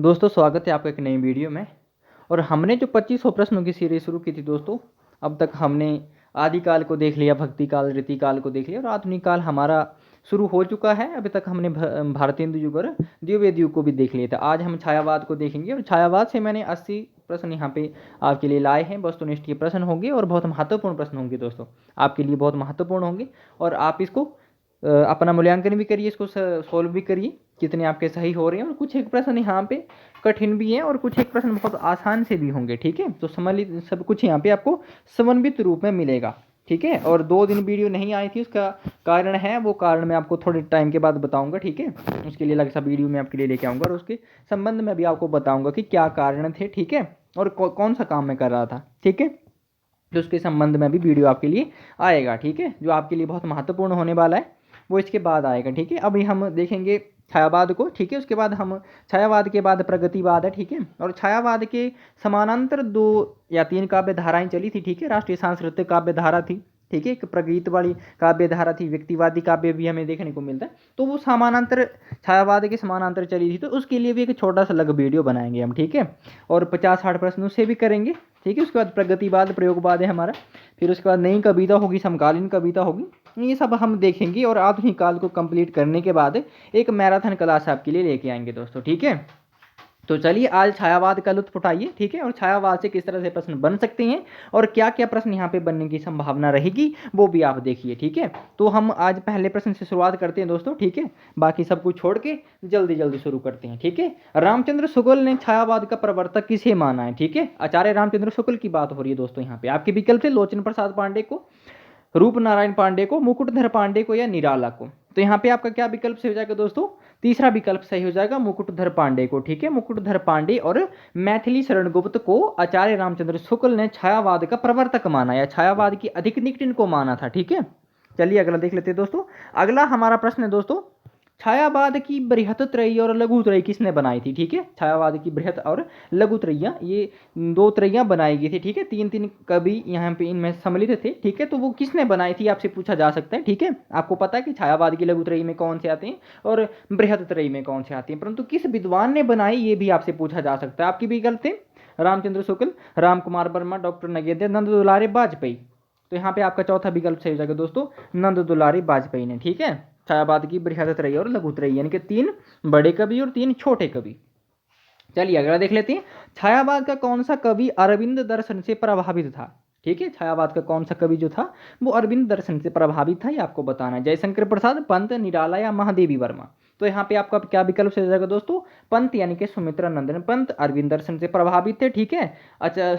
दोस्तों स्वागत है आपका एक नई वीडियो में। और हमने जो 2500 प्रश्नों की सीरीज शुरू की थी दोस्तों, अब तक हमने आदिकाल को देख लिया, भक्ति काल, रीति काल को देख लिया और आधुनिक काल हमारा शुरू हो चुका है। अभी तक हमने भारतीय हिंदू युग और द्विवेद युग को भी देख लिया था। आज हम छायावाद को देखेंगे और छायावाद से मैंने 80 प्रश्न यहाँ पे आपके लिए लाए हैं। वस्तुनिष्ठ के प्रश्न होंगे और बहुत महत्वपूर्ण प्रश्न होंगे दोस्तों, आपके लिए बहुत महत्वपूर्ण होंगे। और आप इसको अपना मूल्यांकन भी करिए, इसको सोल्व भी करिए कितने आपके सही हो रहे हैं। और कुछ एक प्रश्न यहाँ पे कठिन भी हैं और कुछ एक प्रश्न बहुत आसान से भी होंगे, ठीक है। तो सम्मिलित सब कुछ यहाँ पे आपको समन्वित रूप में मिलेगा, ठीक है। और 2 दिन वीडियो नहीं आई थी, उसका कारण है, वो कारण मैं आपको थोड़े टाइम के बाद बताऊंगा, ठीक है। उसके लिए अलग सा वीडियो मैं आपके लिए लेके आऊँगा और उसके संबंध में भी आपको बताऊँगा कि क्या कारण थे, ठीक है, और कौन सा काम मैं कर रहा था, ठीक है। तो उसके संबंध में भी वीडियो आपके लिए आएगा, ठीक है, जो आपके लिए बहुत महत्वपूर्ण होने वाला है, वो इसके बाद आएगा, ठीक है। अभी हम देखेंगे छायावाद को, ठीक है। उसके बाद हम छायावाद के बाद प्रगतिवाद है, ठीक है। और छायावाद के समानांतर 2 या 3 काव्य धाराएं चली थी, ठीक है। राष्ट्रीय सांस्कृतिक काव्य धारा थी, ठीक है, एक प्रगीत वाली काव्य धारा थी, व्यक्तिवादी काव्य भी हमें देखने को मिलता है। तो वो समानांतर छायावाद के समानांतर चली थी, तो उसके लिए भी एक छोटा सा अलग वीडियो बनाएंगे हम, ठीक है। और 50-60 प्रश्नों से भी करेंगे, ठीक है। उसके बाद प्रगतिवाद, प्रयोगवाद है हमारा। फिर उसके बाद नई कविता होगी, समकालीन कविता होगी, ये सब हम देखेंगे। और आधुनिक काल को कंप्लीट करने के बाद एक मैराथन क्लास आपके लिए लेके आएंगे दोस्तों, ठीक है। तो चलिए आज छायावाद का लुत्फ उठाइए, ठीक है। और छायावाद से किस तरह से प्रश्न बन सकते हैं और क्या क्या प्रश्न यहाँ पे बनने की संभावना रहेगी, वो भी आप देखिए, ठीक है। तो हम आज पहले प्रश्न से शुरुआत करते हैं दोस्तों, ठीक है। बाकी सब कुछ छोड़ के जल्दी जल्दी शुरू करते हैं, ठीक है। रामचंद्र शुक्ल ने छायावाद का प्रवर्तक किसे माना है, ठीक है। आचार्य रामचंद्र शुक्ल की बात हो रही है दोस्तों। यहाँ पे आपके विकल्प थे लोचन प्रसाद पांडे को, रूप नारायण पांडे को, मुकुटधर पांडे को या निराला को। तो यहाँ पे आपका क्या विकल्प सही हो जाएगा दोस्तों? तीसरा विकल्प सही हो जाएगा, मुकुटधर पांडे को, ठीक है। मुकुटधर पांडे और मैथिली शरण गुप्त को आचार्य रामचंद्र शुक्ल ने छायावाद का प्रवर्तक माना या छायावाद की अधिक इनको माना था, ठीक है। चलिए अगला देख लेते हैं दोस्तों। अगला हमारा प्रश्न है दोस्तों, छायावाद की बृहत त्रयी और लघु त्रयी किसने बनाई थी, ठीक है। छायावाद की बृहत और लघु त्रयियां, ये 2 त्रयियां बनाई गई थी, ठीक है। 3-3 कवि यहाँ पे इनमें सम्मिलित थे, ठीक है। तो वो किसने बनाई थी आपसे पूछा जा सकता है, ठीक है। आपको पता है कि छायावाद की लघु त्रयी में कौन से आते हैं और बृहत त्रयी में कौन से आते हैं, परंतु किस विद्वान ने बनाई ये भी आपसे पूछा जा सकता है। आपके विकल्प थे रामचंद्र शुक्ल, राम कुमार वर्मा, डॉक्टर नगेंद्र, नंद दुलारे वाजपेयी। तो यहाँ पे आपका चौथा विकल्प सही हो जाएगा दोस्तों, नंद दुलारी वाजपेयी ने, ठीक है। छायावाद की बृहत त्रयी और लघु त्रयी यानी कि 3 बड़े कवि और 3 छोटे कवि। चलिए अगला देख लेते हैं। छायावाद का कौन सा कवि अरविंद दर्शन से प्रभावित था, ठीक है। छायावाद का कौन सा कवि जो था वो अरविंद दर्शन से प्रभावित था, ये आपको बताना है। जयशंकर प्रसाद, पंत, निराला या महादेवी वर्मा। तो यहाँ पे आपका क्या विकल्प से जाएगा दोस्तों? पंत यानी कि सुमित्रा नंदन पंत अरविंद दर्शन से प्रभावित थे, ठीक है। अच्छा,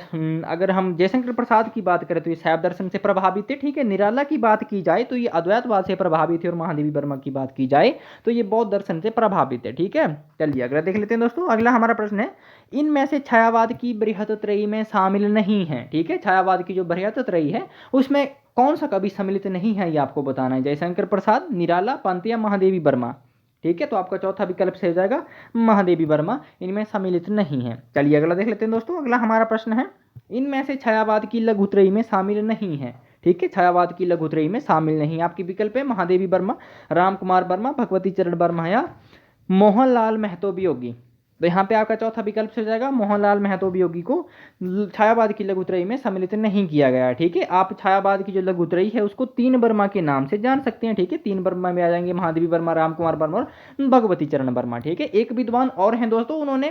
अगर हम जयशंकर प्रसाद की बात करें तो ये शैव दर्शन से प्रभावित थे, ठीक है। निराला की बात की जाए तो ये अद्वैतवाद से प्रभावित थे और महादेवी वर्मा की बात की जाए तो ये बौद्ध दर्शन से प्रभावित है, ठीक है। चलिए अगला देख लेते हैं दोस्तों। अगला हमारा प्रश्न है, इनमें से छायावाद की बृहत त्रयी में शामिल नहीं है, ठीक है। छायावाद की जो बृहत त्रयी है उसमें कौन सा कवि सम्मिलित नहीं है, ये आपको बताना है। जयशंकर प्रसाद, निराला, पंत या महादेवी वर्मा, ठीक है। तो आपका चौथा विकल्प सही हो जाएगा, महादेवी वर्मा इनमें सम्मिलित नहीं है। चलिए अगला देख लेते हैं दोस्तों। अगला हमारा प्रश्न है, इनमें से छायावाद की लघु त्रयी में शामिल नहीं है, ठीक है। छायावाद की लघु त्रयी में शामिल नहीं। आपके विकल्प है महादेवी वर्मा, राम कुमार वर्मा, भगवती चरण वर्मा या मोहनलाल महतो वियोगी। तो यहाँ पे आपका चौथा विकल्प से जाएगा, मोहनलाल महतो वियोगी को छायावाद की लघु त्रयी में सम्मिलित नहीं किया गया, ठीक है। आप छायावाद की जो लघु त्रयी है उसको 3 वर्मा के नाम से जान सकते हैं, ठीक है। 3 वर्मा में आ जाएंगे महादेवी वर्मा, राम कुमार वर्मा और भगवती चरण वर्मा, ठीक है। एक विद्वान और हैं दोस्तों, उन्होंने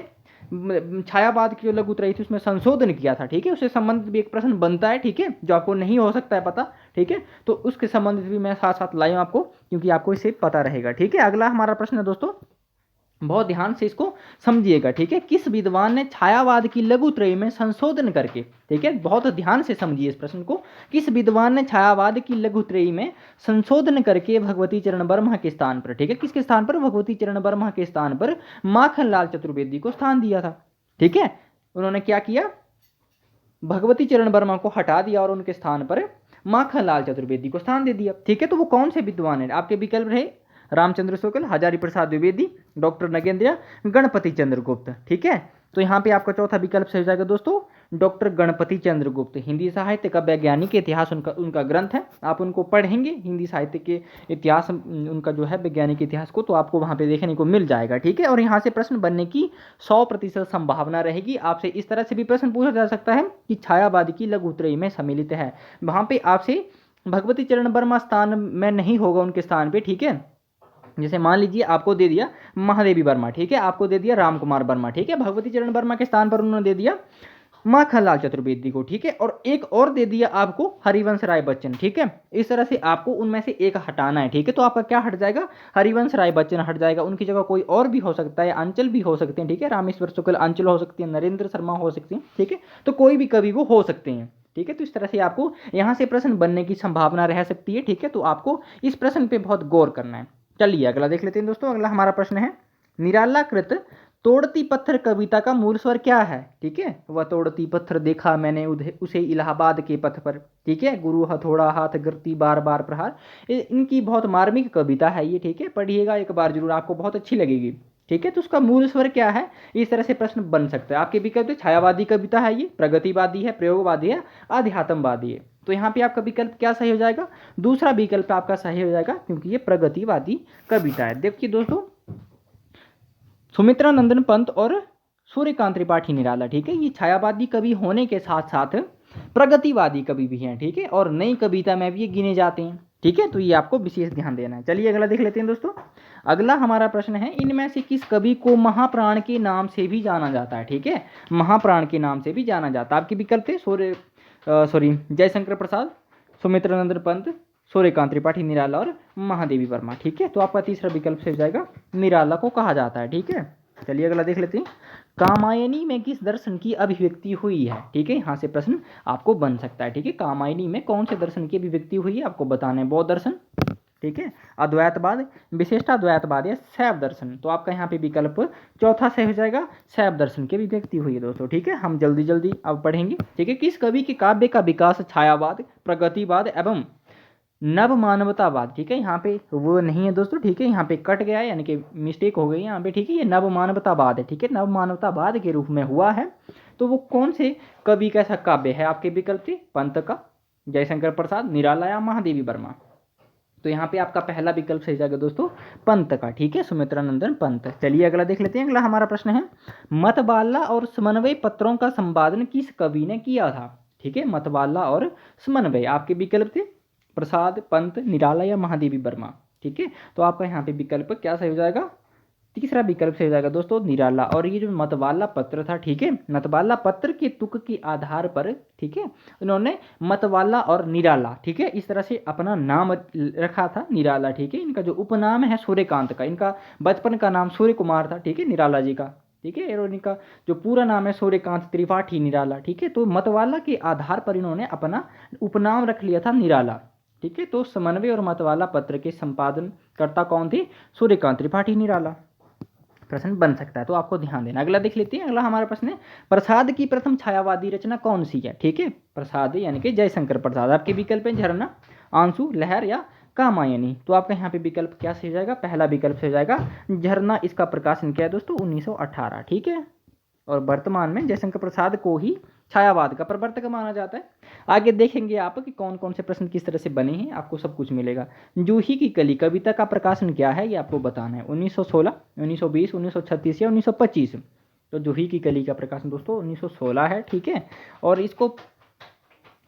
छायावाद की जो लघु त्रयी थी उसमें संशोधन किया था, ठीक है। उससे संबंधित भी एक प्रश्न बनता है, ठीक है, जो आपको नहीं हो सकता है पता, ठीक है। तो उसके संबंधित भी मैं साथ साथ लाया आपको, क्योंकि आपको इससे पता रहेगा, ठीक है। अगला हमारा प्रश्न है दोस्तों, बहुत ध्यान से इसको समझिएगा, ठीक है। किस विद्वान ने छायावाद की लघु त्रयी में संशोधन करके, ठीक है, बहुत ध्यान से समझिए इस प्रश्न को। किस विद्वान ने छायावाद की लघु त्रयी में संशोधन करके भगवती चरण वर्मा के स्थान पर, ठीक है, किसके स्थान पर? भगवती चरण वर्मा के स्थान पर माखनलाल चतुर्वेदी को स्थान दिया था, ठीक है। उन्होंने क्या किया? भगवती चरण वर्मा को हटा दिया और उनके स्थान पर माखनलाल चतुर्वेदी को स्थान दे दिया, ठीक है। तो वो कौन से विद्वान है? आपके विकल्प रहे रामचंद्र शुक्ल, हजारी प्रसाद द्विवेदी, डॉक्टर नगेंद्र, गणपति चंद्र गुप्त, ठीक है। तो यहाँ पे आपका चौथा विकल्प सही हो जाएगा दोस्तों, डॉक्टर गणपति चंद्र गुप्त, हिंदी साहित्य का वैज्ञानिक इतिहास उनका उनका ग्रंथ है। आप उनको पढ़ेंगे हिंदी साहित्य के इतिहास, उनका जो है वैज्ञानिक इतिहास को, तो आपको वहाँ पे देखने को मिल जाएगा। ठीक है, और यहाँ से प्रश्न बनने की 100% संभावना रहेगी। आपसे इस तरह से भी प्रश्न पूछा जा सकता है कि छायावादी की लघुत्रयी में सम्मिलित है, वहाँ पे आपसे भगवती चरण वर्मा स्थान में नहीं होगा उनके स्थान पे। ठीक है, जैसे मान लीजिए आपको दे दिया महादेवी वर्मा, ठीक है, आपको दे दिया राम कुमार वर्मा, ठीक है, भगवती चरण वर्मा के स्थान पर उन्होंने दे दिया माखनलाल चतुर्वेदी को, ठीक है, और एक और दे दिया आपको हरिवंश राय बच्चन। ठीक है, इस तरह से आपको उनमें से एक हटाना है। ठीक है, तो आपका क्या हट जाएगा, हरिवंश राय बच्चन हट जाएगा, उनकी जगह कोई और भी हो सकता है, अंचल भी हो सकते हैं। ठीक है, रामेश्वर शुक्ल अंचल हो सकती है, नरेंद्र शर्मा हो सकती हैं। ठीक है, तो कोई भी कवि वो हो सकते हैं। ठीक है, तो इस तरह से आपको यहाँ से प्रश्न बनने की संभावना रह सकती है। ठीक है, तो आपको इस प्रश्न पे बहुत गौर करना है। चलिए अगला देख लेते हैं दोस्तों। अगला हमारा प्रश्न है, निरालाकृत तोड़ती पत्थर कविता का मूल स्वर क्या है। ठीक है, वह तोड़ती पत्थर देखा मैंने उसे इलाहाबाद के पथ पर। ठीक है, गुरु हथौड़ा हाथ गिरती बार बार प्रहार, इनकी बहुत मार्मिक कविता है ये। ठीक है, पढ़िएगा एक बार जरूर, आपको बहुत अच्छी लगेगी। ठीक है, तो उसका मूल स्वर क्या है, इस तरह से प्रश्न बन सकता है। आपके विकल्प छायावादी कविता है ये, प्रगतिवादी है, प्रयोगवादी है, आध्यात्मवादी है। तो यहाँ पे आपका विकल्प क्या सही हो जाएगा, दूसरा विकल्प आपका सही हो जाएगा, क्योंकि ये प्रगतिवादी कविता है। देखिए दोस्तों, सुमित्रा नंदन पंत और सूर्यकांत त्रिपाठी निराला, ठीक है, ये छायावादी कवि होने के साथ साथ प्रगतिवादी कवि भी हैं। ठीक है, और नई कविता में भी ये गिने जाते हैं। ठीक है, तो ये आपको विशेष ध्यान देना है। चलिए अगला देख लेते हैं दोस्तों। अगला हमारा प्रश्न है, इनमें से किस कवि को महाप्राण के नाम से भी जाना जाता है। ठीक है, महाप्राण के नाम से भी जाना जाता है। आपके विकल्प थे जयशंकर प्रसाद, सुमित्रा नंदन पंत, सूर्यकांत त्रिपाठी निराला और महादेवी वर्मा। ठीक है, तो आपका तीसरा विकल्प से हो जाएगा, निराला को कहा जाता है। ठीक है, चलिए अगला देख लेते हैं, कामायनी में किस दर्शन की अभिव्यक्ति हुई है। ठीक है, यहाँ से प्रश्न आपको बन सकता है। ठीक है, कामायनी में कौन से दर्शन की अभिव्यक्ति हुई है, आपको बताना है। बौद्ध दर्शन, ठीक है, अद्वैतवाद, विशिष्टाद्वैतवाद या शैव दर्शन। तो आपका यहाँ पे विकल्प चौथा से हो जाएगा, शैव दर्शन की अभिव्यक्ति हुई है दोस्तों। ठीक है, हम जल्दी जल्दी अब पढ़ेंगे। ठीक है, किस कवि के काव्य का विकास छायावाद, प्रगतिवाद एवं नव मानवतावाद। ठीक है, यहाँ पे वो नहीं है दोस्तों। ठीक है, यहाँ पे कट गया है, यानी कि मिस्टेक हो गई यहाँ पे। ठीक है, ये नव मानवतावाद है। ठीक है, नव मानवतावाद के रूप में हुआ है। तो वो कौन से कवि का ऐसा काव्य है, आपके विकल्प थे पंत का, जयशंकर प्रसाद, निराला या महादेवी वर्मा। तो यहाँ पे आपका पहला विकल्प सही जाएगा दोस्तों, पंत का। ठीक है, सुमित्रा नंदन पंत। चलिए अगला देख लेते हैं। अगला हमारा प्रश्न है, मतवाला और समन्वय पत्रों का संपादन किस कवि ने किया था। ठीक है, मतवाला और समन्वय, आपके विकल्प थे प्रसाद, पंत, निराला या महादेवी वर्मा। ठीक है, तो आपका यहाँ पे विकल्प क्या सही हो जाएगा, तीसरा विकल्प सही हो जाएगा दोस्तों, निराला। और ये जो मतवाला पत्र था, ठीक है, मतवाला पत्र के तुक के आधार पर, ठीक है, उन्होंने मतवाला और निराला, ठीक है, इस तरह से अपना नाम रखा था, निराला। ठीक है, इनका जो उपनाम है सूर्यकांत का, इनका बचपन का नाम सूर्य कुमार था। ठीक है, निराला जी का। ठीक है, और इनका जो पूरा नाम है सूर्यकांत त्रिपाठी निराला। ठीक है, तो मतवाला के आधार पर इन्होंने अपना उपनाम रख लिया था निराला। ठीक है, तो समन्वय और मतवाला पत्र के संपादनकर्ता कौन थे, सूर्यकांत त्रिपाठी निराला। प्रश्न बन सकता है, तो आपको ध्यान देना। अगला देख लेते हैं। अगला हमारा प्रश्न है, प्रसाद की प्रथम छायावादी रचना कौन सी है। ठीक है, प्रसाद यानी कि जयशंकर प्रसाद। आपके विकल्प है झरना, आंसू, लहर या कामायनी। तो आपका यहाँ पे विकल्प क्या सही हो जाएगा, पहला विकल्प सही हो जाएगा, झरना। इसका प्रकाशन क्या है दोस्तों, 1918। ठीक है, और वर्तमान में जयशंकर प्रसाद को ही छायावाद का प्रवर्तक माना जाता है। आगे देखेंगे आप कि कौन कौन से प्रश्न किस तरह से बने हैं, आपको सब कुछ मिलेगा। जूही की कली कविता का प्रकाशन क्या है, ये आपको बताना है, 1916, 1920, 1936 या 1925। तो जूही की कली का प्रकाशन दोस्तों 1916 है। ठीक है, और इसको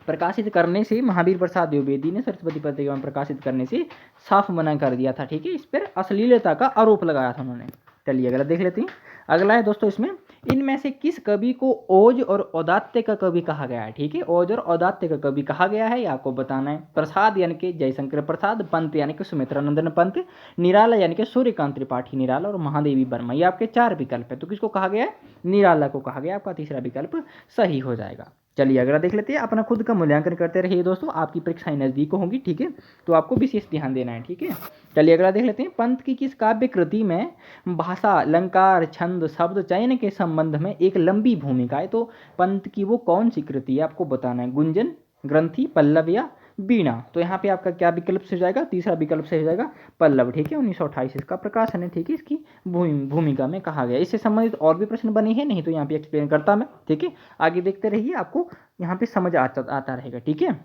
प्रकाशित करने से महावीर प्रसाद द्विवेदी ने सरस्वती पत्रिका में प्रकाशित करने से साफ मना कर दिया था। ठीक है, इस पर अश्लीलता का आरोप लगाया था उन्होंने। चलिए अगला देख लेते हैं। अगला है दोस्तों, इसमें इनमें से किस कवि को ओज और औदात्य का कवि कहा गया है। ठीक है, ओज और औदात्य का कवि कहा गया है, ये आपको बताना है। प्रसाद यानी कि जयशंकर प्रसाद, पंत यानी कि सुमित्रा नंदन पंत, निराला यानी कि सूर्यकांत त्रिपाठी निराला और महादेवी वर्मा। ये आपके चार विकल्प है, तो किसको कहा गया है, निराला को कहा गया। आपका तीसरा विकल्प सही हो जाएगा। चलिए अगला देख लेते हैं। अपना खुद का मूल्यांकन करते रहिए दोस्तों, आपकी परीक्षाएं नज़दीक होंगी। ठीक है, तो आपको विशेष ध्यान देना है। ठीक है, चलिए अगला देख लेते हैं। पंत की किस काव्य कृति में भाषा, अलंकार, छंद, शब्द चयन के संबंध में एक लंबी भूमिका है। तो पंत की वो कौन सी कृति है, आपको बताना है। गुंजन, ग्रंथि, पल्लव या वीणा। तो यहाँ पे आपका क्या विकल्प से हो जाएगा, तीसरा विकल्प से हो जाएगा पल्लव। ठीक है, 1928 इसका प्रकाशन है। ठीक है, इसकी भूमिका में कहा गया। इससे संबंधित और भी प्रश्न बने हैं, नहीं तो यहाँ पे एक्सप्लेन करता मैं। ठीक है, आगे देखते रहिए, आपको यहाँ पे समझ आता रहेगा। ठीक है,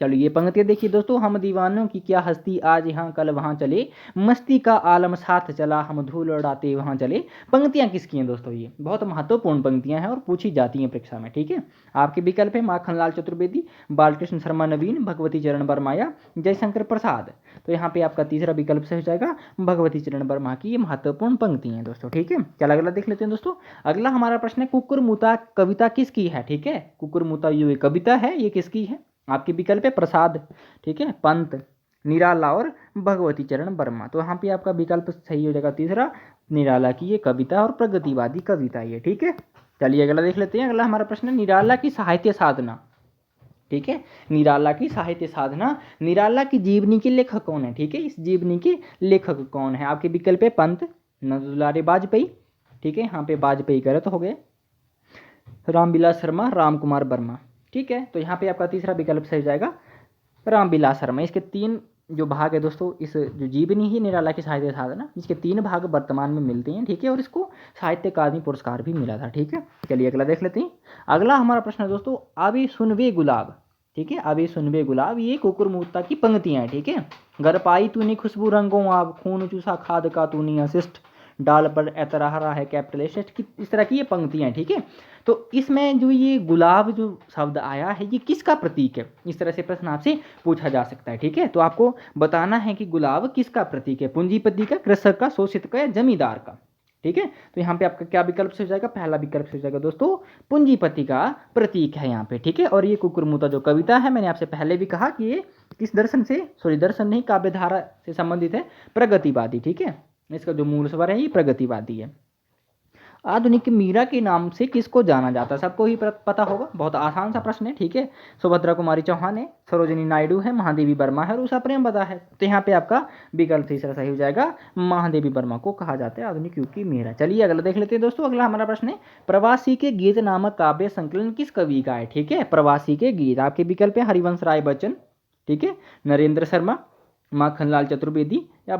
चलो ये पंक्तियाँ देखिए दोस्तों। हम दीवानों की क्या हस्ती, आज यहाँ कल वहाँ चले, मस्ती का आलम साथ चला, हम धूल उड़ाते वहाँ चले। पंक्तियाँ किसकी हैं दोस्तों, ये बहुत महत्वपूर्ण पंक्तियाँ हैं और पूछी जाती हैं परीक्षा में। ठीक है, आपके विकल्प है माखनलाल चतुर्वेदी, बालकृष्ण शर्मा नवीन, भगवती चरण वर्मा या जयशंकर प्रसाद। तो यहाँ पे आपका तीसरा विकल्प से हो जाएगा भगवती चरण वर्मा की ये महत्वपूर्ण पंक्ति हैं दोस्तों। ठीक है, चल अगला देख लेते हैं दोस्तों। अगला हमारा प्रश्न है कुकुरमुता कविता किसकी है। ठीक है, कुकुरमुता ये कविता है, ये किसकी है। आपके विकल्प है प्रसाद, ठीक है, पंत, निराला और भगवती चरण वर्मा। तो यहाँ पे आपका विकल्प सही हो जाएगा तीसरा, निराला की ये कविता और प्रगतिवादी कविता ये। ठीक है, चलिए अगला देख लेते हैं। अगला हमारा प्रश्न है निराला की साहित्य साधना। ठीक है, निराला की साहित्य साधना, निराला की जीवनी के लेखक कौन है। ठीक है, इस जीवनी के लेखक कौन है। आपके विकल्प है पंत, नंदुलारे वाजपेयी। ठीक है, यहाँ पे वाजपेयी गलत हो गए, रामविलास शर्मा, राम कुमार वर्मा। ठीक है, तो यहाँ पे आपका तीसरा विकल्प सही जाएगा रामविलास शर्मा। इसके 3 जो भाग है दोस्तों, इस जो जीवनी ही निराला की साहित्य साधना, इसके 3 भाग वर्तमान में मिलते हैं। ठीक है, और इसको साहित्य अकादमी पुरस्कार भी मिला था। ठीक है, चलिए अगला देख लेते हैं। अगला हमारा प्रश्न है दोस्तों आबे सुनवे गुलाब। ठीक है, आबे सुनवे गुलाब ये कुकुरमुत्ता की पंक्तियाँ हैं। ठीक है, घर पाई तूने खुशबू रंगों आप, खून चूसा खाद का तूने अशिष्ट, डाल पर ऐतराह रहा है कैपिटल एस की, इस तरह की ये पंक्तियाँ हैं। ठीक है, तो इसमें जो ये गुलाब जो शब्द आया है ये किसका प्रतीक है, इस तरह से प्रश्न आपसे पूछा जा सकता है। ठीक है, तो आपको बताना है कि गुलाब किसका प्रतीक है, पूंजीपति का, कृषक का, शोषित का या जमींदार का। ठीक है, तो यहाँ पे आपका क्या विकल्प से हो जाएगा, पहला विकल्प से हो जाएगा दोस्तों पूंजीपति का प्रतीक है यहाँ पे। ठीक है, और ये कुकुरमुत्ता जो कविता है, मैंने आपसे पहले भी कहा कि ये किस दर्शन से, दर्शन नहीं, काव्यधारा से संबंधित है, प्रगतिवादी। ठीक है, इसका जो मूल स्वर है ये प्रगतिवादी है। आधुनिक मीरा के नाम से किसको जाना जाता है, सबको ही पता होगा, बहुत आसान सा प्रश्न है। ठीक है, सुभद्रा कुमारी चौहान है, सरोजिनी नायडू है, महादेवी वर्मा है और उषा प्रेमवदा है। तो यहाँ पे आपका विकल्प तीसरा सही हो जाएगा, महादेवी वर्मा को कहा जाता है आधुनिक युग की मीरा। चलिए अगला देख लेते हैं दोस्तों। अगला हमारा प्रश्न है प्रवासी के गीत नामक काव्य संकलन किस कवि का है। ठीक है, प्रवासी के गीत, आपके विकल्प है हरिवंश राय बच्चन, ठीक है, नरेंद्र शर्मा, माखनलाल चतुर्वेदी या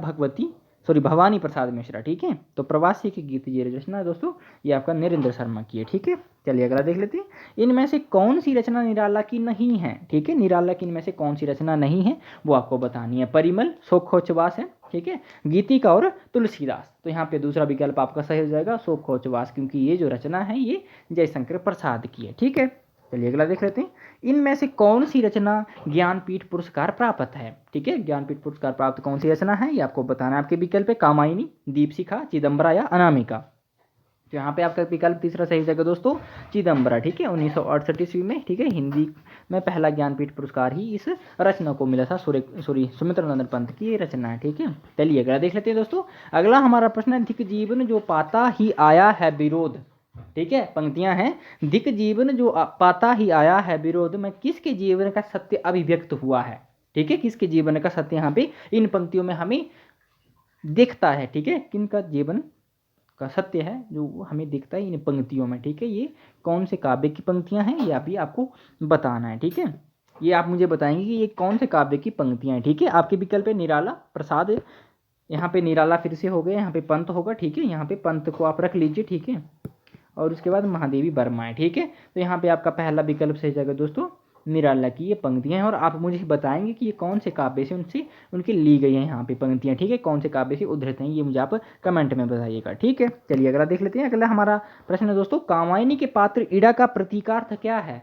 भवानी प्रसाद मिश्रा। ठीक है, तो प्रवासी के गीत ये रचना है दोस्तों, ये आपका नरेंद्र शर्मा की है। ठीक है, चलिए अगला देख लेते हैं। इनमें से कौन सी रचना निराला की नहीं है। ठीक है, निराला की इनमें से कौन सी रचना नहीं है वो आपको बतानी है। परिमल, शोकोच्छवास है, ठीक है, गीतिका और तुलसीदास। तो यहाँ पे दूसरा विकल्प आपका सही हो जाएगा शोकोच्छवास, क्योंकि ये जो रचना है ये जयशंकर प्रसाद की है। ठीक है, चलिए अगला देख लेते हैं। इनमें से कौन सी रचना ज्ञानपीठ पुरस्कार प्राप्त है। ठीक है, ज्ञानपीठ पुरस्कार प्राप्त कौन सी रचना है ये आपको बताना है। आपके विकल्प है कामायनी, दीपशिखा, चिदम्बरा या अनामिका। तो यहाँ पे आपका विकल्प तीसरा सही जाएगा दोस्तों चिदम्बरा। ठीक है, 1968 ईस्वी में, ठीक है, हिंदी में पहला ज्ञानपीठ पुरस्कार ही इस रचना को मिला था। सुमित्र नंदन पंत की ये रचना है। ठीक है, चलिए अगला देख लेते हैं दोस्तों। अगला हमारा प्रश्न है धिक जीवन जो पाता ही आया है विरोध। ठीक है, पंक्तियां हैं धिक जीवन जो पाता ही आया है विरोध में किसके जीवन का सत्य अभिव्यक्त हुआ है। ठीक है, किसके जीवन का सत्य यहाँ पे इन पंक्तियों में हमें दिखता है। ठीक है, किनका जीवन का सत्य है जो हमें दिखता है इन पंक्तियों में। ठीक है, ये कौन से काव्य की पंक्तियां हैं ये अभी आपको बताना है। ठीक है, ये आप मुझे बताएंगे कि ये कौन से काव्य की पंक्तियां हैं। ठीक है, आपके विकल्प है निराला, प्रसाद, यहाँ पे निराला फिर से हो गए, यहाँ पे पंत होगा। ठीक है, यहाँ पे पंत को आप रख लीजिए। ठीक है, और उसके बाद महादेवी वर्मा है। ठीक है, तो यहाँ पे आपका पहला विकल्प सही जाएगा दोस्तों निराला की ये पंक्तियां हैं, और आप मुझे बताएंगे कि ये कौन से काव्य से उनकी ली गई हैं यहाँ पे पंक्तियां। ठीक है, कौन से काव्य से उद्धृत हैं ये मुझे आप कमेंट में बताइएगा। ठीक है, चलिए अगला देख लेते हैं। अगला हमारा प्रश्न है दोस्तों कामायनी के पात्र इड़ा का प्रतीकार्थ क्या है।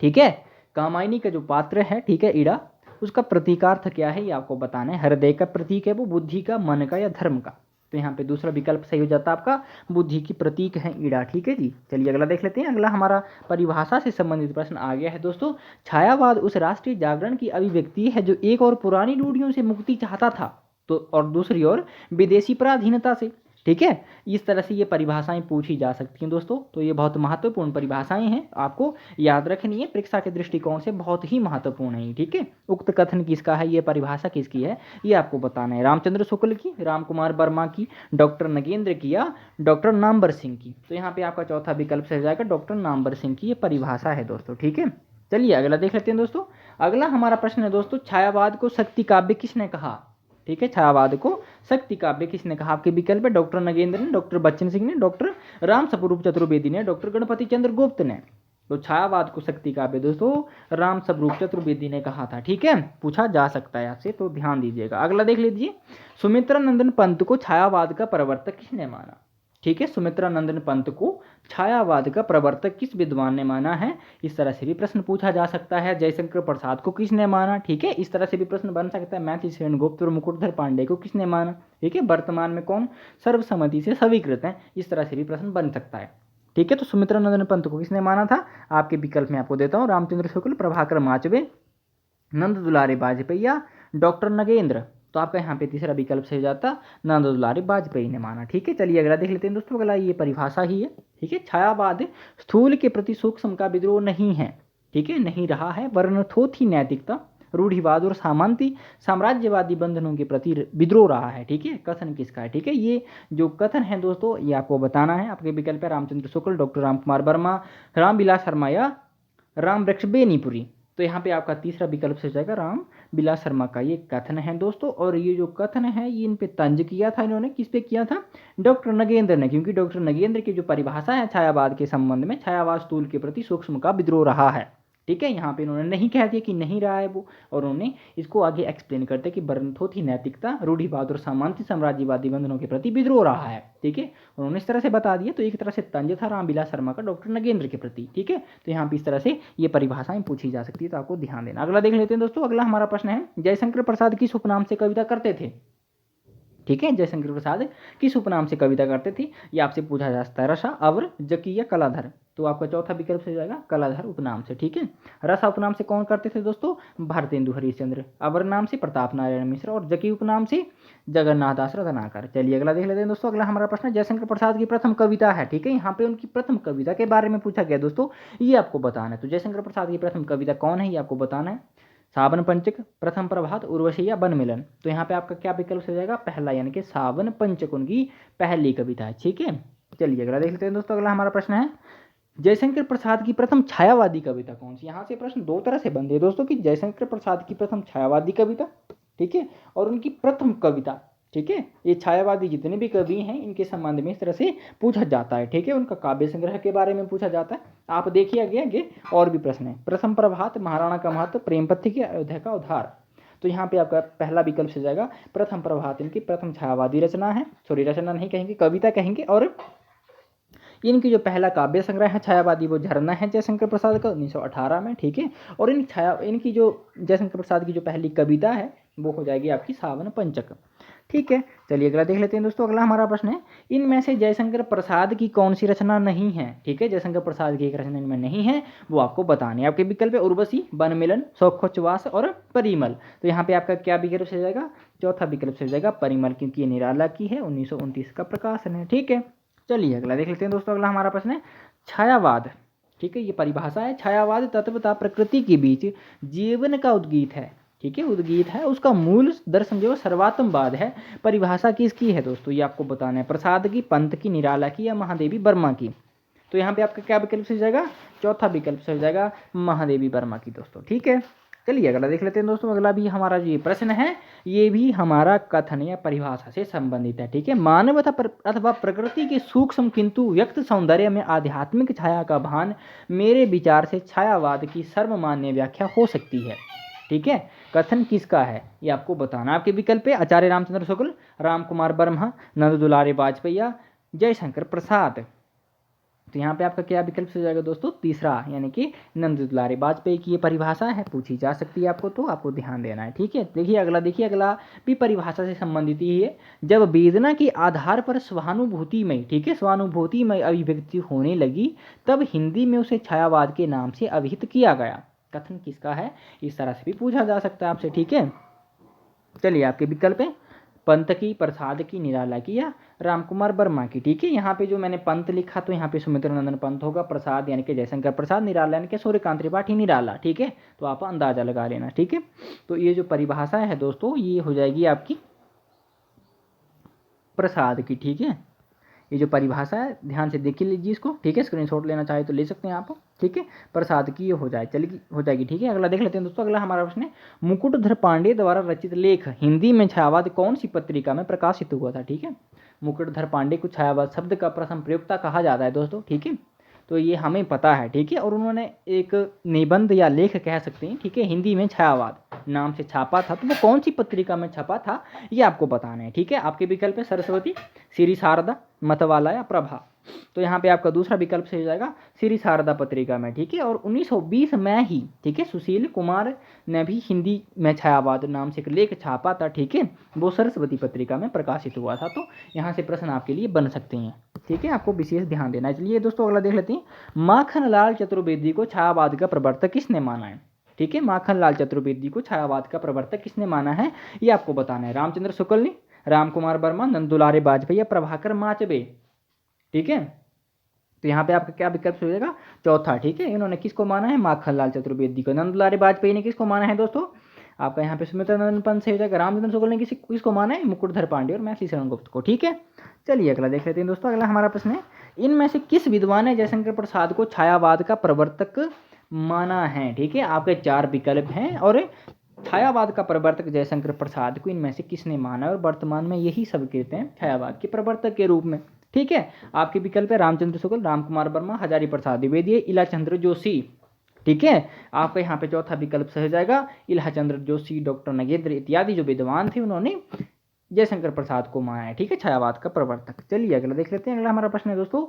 ठीक है, कामायनी का जो पात्र है, ठीक है, इड़ा, उसका प्रतीकार्थ क्या है ये आपको बताना है। हृदय का प्रतीक है वो, बुद्धि का, मन का या धर्म का। तो यहाँ पे दूसरा विकल्प सही हो जाता है आपका बुद्धि की प्रतीक है ईड़ा। ठीक है जी, चलिए अगला देख लेते हैं। अगला हमारा परिभाषा से संबंधित प्रश्न आ गया है दोस्तों। छायावाद उस राष्ट्रीय जागरण की अभिव्यक्ति है जो एक और पुरानी रूढ़ियों से मुक्ति चाहता था तो और दूसरी ओर विदेशी पराधीनता से। ठीक है, इस तरह से ये परिभाषाएं पूछी जा सकती हैं दोस्तों। तो ये बहुत महत्वपूर्ण परिभाषाएं हैं, आपको याद रखनी है, परीक्षा के दृष्टिकोण से बहुत ही महत्वपूर्ण है। ठीक है, उक्त कथन किसका है, ये परिभाषा किसकी है ये आपको बताना है। रामचंद्र शुक्ल की, राम कुमार वर्मा की, डॉक्टर नगेंद्र की या डॉक्टर नामवर सिंह की। तो यहाँ पे आपका चौथा विकल्प सही जाएगा डॉक्टर नामवर सिंह की ये परिभाषा है दोस्तों। ठीक है, चलिए अगला देख लेते हैं दोस्तों। अगला हमारा प्रश्न है दोस्तों, छायावाद को शक्ति काव्य किसने कहा? ठीक है, छायावाद को शक्ति काव्य किसने कहा? आपके विकल्प है डॉक्टर नगेंद्र ने, डॉक्टर बच्चन सिंह ने, डॉक्टर राम स्वरूप चतुर्वेदी ने, डॉक्टर गणपति चंद्र गुप्त ने। तो छायावाद को शक्ति काव्य दोस्तों राम स्वरूप चतुर्वेदी ने कहा था। ठीक है, पूछा जा सकता है आपसे, तो ध्यान दीजिएगा। अगला देख लीजिए, सुमित्रा नंदन पंत को छायावाद का प्रवर्तक किसने माना? ठीक है, सुमित्रा नंदन पंत को छायावाद का प्रवर्तक किस विद्वान ने माना है? इस तरह से भी प्रश्न पूछा जा सकता है। जयशंकर प्रसाद को किसने माना? ठीक है, इस तरह से भी प्रश्न बन सकता है। मैथिली सेनगुप्त और मुकुटधर पांडे को किसने माना? ठीक है, वर्तमान में कौन सर्वसम्मति से स्वीकृत है? इस तरह से भी प्रश्न बन सकता है। ठीक है, तो सुमित्रा नंदन पंत को किसने माना था? आपके विकल्प में आपको देता हूँ, रामचंद्र शुक्ल, प्रभाकर माचवे, नंद दुलारे बाजपेयी, डॉक्टर नगेंद्र। तो आपका यहाँ पे तीसरा विकल्प सही जाता, नंद दुलारे बाजपेयी ने माना। ठीक है, चलिए अगला देख लेते हैं दोस्तों। अगला ये परिभाषा ही है। ठीक है, छायावाद स्थूल के प्रति सूक्ष्म का विद्रोह नहीं है। ठीक है, नहीं रहा है, वरन थोथी नैतिकता, रूढ़िवाद और साम्राज्यवादी बंधनों के प्रति विद्रोह रहा है। ठीक है, कथन किसका है? ठीक है, ये जो कथन है दोस्तों ये आपको बताना है। आपके विकल्प है रामचंद्र शुक्ल, डॉक्टर राम कुमार वर्मा, रामविलास शर्मा या राम वृक्ष बेनीपुरी। तो यहाँ पे आपका तीसरा विकल्प से जाएगा राम विलास शर्मा का ये कथन है दोस्तों। और ये जो कथन है ये इन पे तंज किया था इन्होंने, किस पे किया था? डॉक्टर नगेंद्र ने, क्योंकि डॉक्टर नगेंद्र की जो परिभाषा है छायावाद के संबंध में, छायावाद स्थूल के प्रति सूक्ष्म का विद्रोह रहा है। ठीक है, यहाँ पे इन्होंने नहीं कह दिया कि नहीं रहा है वो, और उन्होंने इसको आगे एक्सप्लेन करते कि वर्णथोथी नैतिकता, रूढ़िवाद और सामंती साम्राज्यवादी बंधनों के प्रति विद्रोह रहा है। ठीक है, उन्होंने इस तरह से बता दिया। तो एक तरह से तंज था रामविलास शर्मा का डॉक्टर नगेंद्र के प्रति। ठीक है, तो यहाँ पे इस तरह से ये परिभाषाएं पूछी जा सकती है, तो आपको ध्यान देना। अगला देख लेते हैं दोस्तों। अगला हमारा प्रश्न है, जयशंकर प्रसाद किस उपनाम से कविता करते थे? ठीक है, जयशंकर प्रसाद किस उपनाम से कविता करते थे? ये आपसे पूछा जा सकता है, रसा, अवर, जकी या कलाधर। तो आपका चौथा विकल्प से जाएगा कलाधर उपनाम से। ठीक है, रसा उपनाम से कौन करते थे दोस्तों? भारतेंदु हरिश्चंद्र, अवर नाम से प्रताप नारायण मिश्र, और जकी उपनाम से जगन्नाथ दास रत्नाकर। चलिए अगला देख लेते हैं दोस्तों। अगला हमारा प्रश्न जयशंकर प्रसाद की प्रथम कविता है। ठीक है, यहाँ पे उनकी प्रथम कविता के बारे में पूछा गया दोस्तों, ये आपको बताना है। तो जयशंकर प्रसाद की प्रथम कविता कौन है ये आपको बताना है। सावन पंचक, प्रथम प्रभात, उर्वशी या वन मिलन। तो यहाँ पे आपका क्या विकल्प हो जाएगा? पहला, यानी कि सावन पंचक उनकी पहली कविता है। ठीक है, चलिए अगला देख लेते हैं दोस्तों। अगला हमारा प्रश्न है, जयशंकर प्रसाद की प्रथम छायावादी कविता कौन सी? यहाँ से प्रश्न दो तरह से बनते हैं दोस्तों कि जयशंकर प्रसाद की प्रथम छायावादी कविता, ठीक है, और उनकी प्रथम कविता। ठीक है, ये छायावादी जितने भी कवि हैं इनके संबंध में इस तरह से पूछा जाता है। ठीक है, उनका काव्य संग्रह के बारे में पूछा जाता है। आप देखिए आगे और भी प्रश्न है। प्रथम प्रभात, महाराणा का महत्व, प्रेम पथ्य की, अयोध्या का उद्धार। तो यहाँ पे आपका पहला विकल्प से जाएगा प्रथम प्रभात इनकी प्रथम छायावादी रचना है, सॉरी रचना नहीं कहेंगे, कविता कहेंगे। और इनकी जो पहला काव्य संग्रह है छायावादी वो झरना है जयशंकर प्रसाद का 1918 में। ठीक है, और इनकी जो जयशंकर प्रसाद की जो पहली कविता है वो हो जाएगी आपकी सावन पंचक। ठीक है, चलिए अगला देख लेते हैं दोस्तों। अगला हमारा प्रश्न है, इनमें से जयशंकर प्रसाद की कौन सी रचना नहीं है? ठीक है, जयशंकर प्रसाद की एक रचना इनमें नहीं है, वो आपको बतानी है। आपके विकल्प है उर्वशी, वन मिलन, सौखोच्चवास और परिमल। तो यहाँ पे आपका क्या विकल्प से जाएगा? चौथा विकल्प से जाएगा परिमल, क्योंकि ये निराला की है, 1929 का प्रकाशन है। ठीक है, चलिए अगला देख लेते हैं दोस्तों। अगला हमारा प्रश्न है छायावाद। ठीक है, ये परिभाषा है, छायावाद तत्वतः प्रकृति के बीच जीवन का उद्गीत है। ठीक है, उद्गीत है, उसका मूल दर्शन जो सर्वात्मवाद है। परिभाषा किसकी है दोस्तों? ये आपको बताना है, प्रसाद की, पंत की, निराला की या महादेवी वर्मा की। तो यहाँ पे आपका क्या विकल्प से जाएगा? चौथा विकल्प से जाएगा महादेवी वर्मा की दोस्तों। ठीक है, चलिए अगला देख लेते हैं दोस्तों। अगला भी हमारा जो ये प्रश्न है ये भी हमारा कथन या परिभाषा से संबंधित है। ठीक है, मानव अथवा प्रकृति के सूक्ष्म किंतु व्यक्त सौंदर्य में आध्यात्मिक छाया का भान मेरे विचार से छायावाद की सर्वमान्य व्याख्या हो सकती है। ठीक है, कथन किसका है ये आपको बताना। आपके विकल्प है आचार्य रामचंद्र शुक्ल, राम कुमार वर्मा, नंद दुलारे बाजपेयी, जयशंकर प्रसाद। तो यहाँ पे आपका क्या विकल्प से जाएगा दोस्तों? तीसरा, यानी कि नंद दुलारे बाजपेयी की ये परिभाषा है, पूछी जा सकती है आपको, तो आपको ध्यान देना है। ठीक है, देखिए अगला भी परिभाषा से संबंधित ही है। जब वेदना के आधार पर स्वानुभूतिमय, ठीक है, स्वानुभूतिमय अभिव्यक्ति होने लगी तब हिंदी में उसे छायावाद के नाम से अभिहित किया गया। कथन किसका है? इस तरह से भी पूछा जा सकता है आपसे। ठीक है, चलिए आपके विकल्प है पंत की, प्रसाद की, निराला की या रामकुमार वर्मा की। ठीक है, यहाँ पे जो मैंने पंत लिखा तो यहाँ पे सुमित्र नंदन पंत होगा, प्रसाद यानी कि जयशंकर प्रसाद, निराला यानी कि सूर्यकांत त्रिपाठी निराला। ठीक है, तो आप अंदाजा लगा लेना। ठीक है, तो ये जो परिभाषा है दोस्तों ये हो जाएगी आपकी प्रसाद की। ठीक है, ये जो परिभाषा है ध्यान से देख लीजिए इसको, ठीक है। स्क्रीनशॉट लेना चाहे तो ले सकते हैं आप, ठीक है। प्रसाद की ये हो जाएगी, ठीक है। अगला देख लेते हैं दोस्तों। अगला हमारा प्रश्न है, मुकुटधर पांडे द्वारा रचित लेख हिंदी में छायावाद कौन सी पत्रिका में प्रकाशित हुआ था, ठीक है। मुकुटधर पांडे को छायावाद शब्द का प्रथम प्रयोक्ता कहा जाता है दोस्तों, ठीक है। तो ये हमें पता है, ठीक है। और उन्होंने एक निबंध या लेख कह सकते हैं, ठीक है, हिंदी में छायावाद नाम से छापा था। तो वो कौन सी पत्रिका में छपा था ये आपको बताना है, ठीक है। आपके विकल्प है सरस्वती, श्री शारदा, मतवाला या प्रभा। तो यहाँ पे आपका दूसरा विकल्प सही हो जाएगा श्री शारदा पत्रिका में, ठीक है। और 1920 में ही, ठीक है, सुशील कुमार ने भी हिंदी में छायावाद नाम से एक लेख छापा था, ठीक है। वो सरस्वती पत्रिका में प्रकाशित हुआ था। तो यहाँ से प्रश्न आपके लिए बन सकते हैं, ठीक है। आपको विशेष ध्यान देना है। चलिए दोस्तों अगला देख लेते हैं, माखनलाल चतुर्वेदी को छायावाद का प्रवर्तक किसने माना है, ठीक है। माखनलाल चतुर्वेदी को छायावाद का प्रवर्तक किसने माना है ये आपको बताना है। रामचंद्र शुक्ल ने, राम कुमार वर्मा, नंदुलारे वाजपेयी या प्रभाकर माचबे, ठीक है। तो यहाँ पे आपका क्या विकल्प हो जाएगा, चौथा, ठीक है। इन्होंने किसको माना है, माखनलाल चतुर्वेदी को। नंदुलारे वाजपेयी ने किसको माना है दोस्तों, आपका यहाँ पे सुमित्रा पंत से हो जाएगा। रामचंद्र शुक्ल ने किसको माना है, मुकुटधर पांडे और मैथिली शरण गुप्त को, ठीक है। चलिए अगला देख लेते हैं दोस्तों। अगला हमारा प्रश्न है, इनमें से किस विद्वान ने जयशंकर प्रसाद को छायावाद का प्रवर्तक माना है, ठीक है। आपके चार विकल्प हैं और छायावाद का प्रवर्तक जयशंकर प्रसाद को इनमें से किसने माना और वर्तमान में यही सब कहते हैं छायावाद के प्रवर्तक के रूप में, ठीक है। आपके विकल्प है रामचंद्र शुक्ल, राम कुमार वर्मा, हजारी प्रसाद द्विवेदी, इलाचंद्र जोशी, ठीक है। आपका यहाँ पे चौथा विकल्प सही हो जाएगा इलाचंद्र जोशी, डॉक्टर नगेंद्र इत्यादि जो विद्वान थे उन्होंने जयशंकर प्रसाद को माना है, ठीक है, छायावाद का प्रवर्तक। चलिए अगला देख लेते हैं। अगला हमारा प्रश्न है दोस्तों,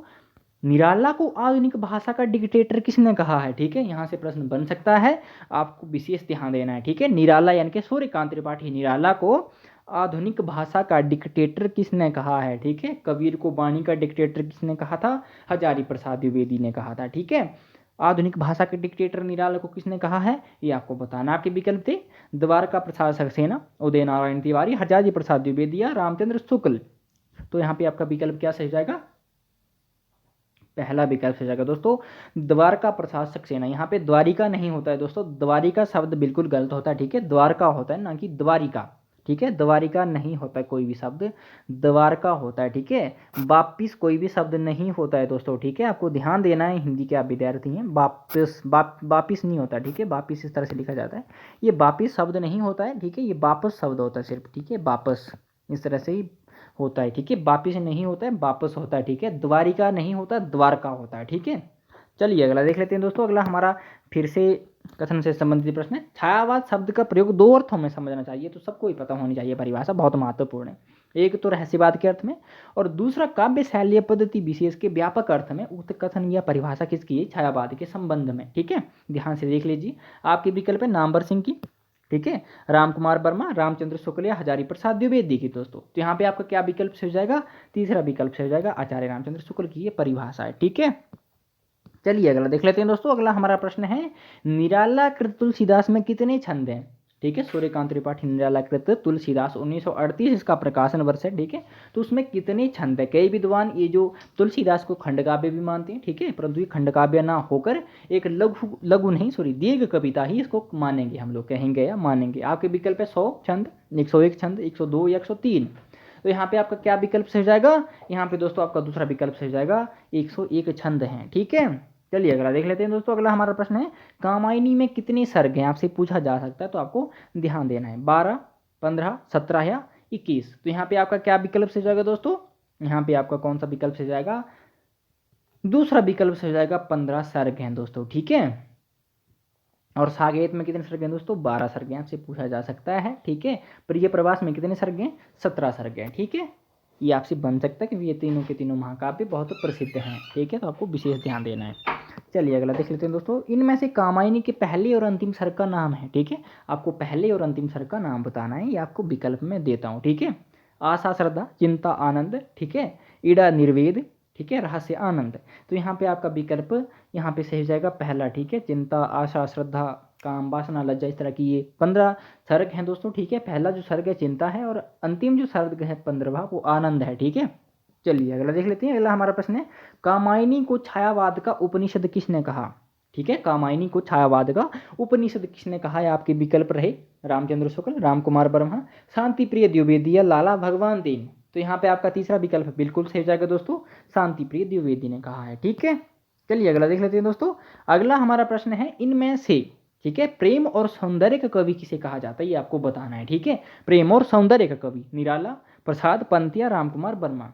निराला को आधुनिक भाषा का डिक्टेटर किसने कहा है, ठीक है। यहाँ से प्रश्न बन सकता है, आपको विशेष ध्यान देना है, ठीक है। निराला यानी कि सूर्यकांत त्रिपाठी निराला को आधुनिक भाषा का डिक्टेटर किसने कहा है, ठीक है। कबीर को वाणी का डिक्टेटर किसने कहा था, हजारी प्रसाद द्विवेदी ने कहा था, ठीक है। आधुनिक भाषा के डिक्टेटर निराला को किसने कहा है ये आपको बताना। आपके विकल्प थे द्वारका प्रसाद सक्सेना, उदय नारायण तिवारी, हजारी प्रसाद द्विवेदी या रामचंद्र शुक्ल। तो यहाँ पे आपका विकल्प क्या सही जाएगा, पहला विकल्प हो जाएगा दोस्तों द्वारका प्रसाद सक्सेना। यहाँ पे द्वारिका नहीं होता है दोस्तों, द्वारिका शब्द बिल्कुल गलत होता है, ठीक है। द्वारका होता है ना कि द्वारिका, ठीक है। द्वारिका नहीं होता है कोई भी शब्द, द्वारका होता है, ठीक है। वापिस कोई भी शब्द नहीं होता है दोस्तों, ठीक है। आपको ध्यान देना है, हिंदी के आप विद्यार्थी हैं। वापिस वापिस नहीं होता, ठीक है। वापिस इस तरह से लिखा जाता है, ये वापिस शब्द नहीं होता है, ठीक है। ये वापस शब्द होता है सिर्फ, ठीक है। वापस इस तरह से ही होता है, ठीक है। वापिस नहीं होता है, वापस होता है, ठीक है। द्वारिका नहीं होता, द्वारका होता है, ठीक है। चलिए अगला देख लेते हैं दोस्तों। अगला हमारा फिर से कथन से संबंधित प्रश्न है, छायावाद शब्द का प्रयोग दो अर्थों में समझना चाहिए, तो सबको ही पता होनी चाहिए, परिभाषा बहुत महत्वपूर्ण है। एक तो रहस्यवाद के अर्थ में और दूसरा काव्य शैली पद्धति विशेष के व्यापक अर्थ में उक्त कथन या परिभाषा किसकी है, छायावाद के संबंध में, ठीक है। ध्यान से देख लीजिए। आपके विकल्प है नामवर सिंह की, ठीक है, राम कुमार वर्मा, रामचंद्र शुक्ल या हजारी प्रसाद द्विवेदी की दोस्तों। तो यहाँ पे आपका क्या विकल्प से हो जाएगा, तीसरा विकल्प से हो जाएगा आचार्य रामचंद्र शुक्ल की ये परिभाषा है, ठीक है। चलिए अगला देख लेते हैं दोस्तों। अगला हमारा प्रश्न है, निराला कृत तुलसीदास में कितने छंद हैं, ठीक है। सूर्यकांत त्रिपाठी निराला कृत तुलसीदास 1938 इसका प्रकाशन वर्ष है, ठीक है। तो उसमें कितने छंद है, कई विद्वान ये जो तुलसीदास को खंडकाव्य भी मानते हैं, ठीक है, परंतु ये खंडकाव्य ना होकर एक लघु नहीं सॉरी दीर्घ कविता ही इसको मानेंगे, हम लोग कहेंगे या मानेंगे। आपके विकल्प है 100 छंद, 101 छंद, 102 या 103। तो यहाँ पे आपका क्या विकल्प से हो जाएगा, यहाँ पे दोस्तों आपका दूसरा विकल्प से हो जाएगा 101 छंद हैं, ठीक है। चलिए अगला देख लेते हैं दोस्तों। अगला हमारा प्रश्न है, कामायनी में कितने सर्ग हैं, आपसे पूछा जा सकता है, तो आपको ध्यान देना है 12, 15, 17 या 21। तो यहाँ पे आपका क्या विकल्प से जाएगा दोस्तों, यहाँ पे आपका कौन सा विकल्प से जाएगा, दूसरा विकल्प से जाएगा 15 सर्ग हैं दोस्तों, ठीक है। और साकेत में कितने सर्ग हैं दोस्तों, 12 सर्ग हैं, आपसे पूछा जा सकता है, ठीक है। प्रिय प्रवास में कितने सर्ग हैं, 17 सर्ग हैं, ठीक है। ये आपसे बन सकता है क्योंकि ये तीनों के तीनों महाकाव्य बहुत प्रसिद्ध हैं, ठीक है। तो आपको विशेष ध्यान देना है। चलिए अगला देख लेते हैं दोस्तों। इनमें से कामायनी के पहले और अंतिम सर्ग का नाम है, ठीक है। आपको पहले और अंतिम सर्ग का नाम बताना है, ये आपको विकल्प में देता हूँ, ठीक है। आशा श्रद्धा, चिंता आनंद, ठीक है, ईड़ा निर्वेद, ठीक है, रहस्य आनंद। तो यहाँ पे आपका विकल्प यहाँ पे सही हो जाएगा पहला, ठीक है। चिंता, आशा, श्रद्धा, काम, वासना, लज्जा, इस तरह की ये 15 सर्ग हैं दोस्तों, ठीक है। पहला जो सर्ग है चिंता है और अंतिम जो सर्ग है 15वां वो आनंद है, ठीक है। चलिए अगला देख लेते हैं। अगला हमारा प्रश्न है, कामायनी को छायावाद का उपनिषद किसने कहा, ठीक है। कामायनी को छायावाद का उपनिषद किसने कहा है, आपके विकल्प रहे रामचंद्र शुक्ल, राम कुमार वर्मा, शांति प्रिय द्विवेदी या लाला भगवान दीन। तो यहाँ पे आपका तीसरा विकल्प बिल्कुल सही हो जाएगा दोस्तों, शांति प्रिय द्विवेदी ने कहा है। ठीक है, चलिए अगला देख लेते हैं दोस्तों। अगला हमारा प्रश्न है, इनमें से ठीक है प्रेम और सौंदर्य का कवि किसे कहा जाता है, ये आपको बताना है। ठीक है, प्रेम और सौंदर्य का कवि निराला, प्रसाद, पंत या रामकुमार वर्मा।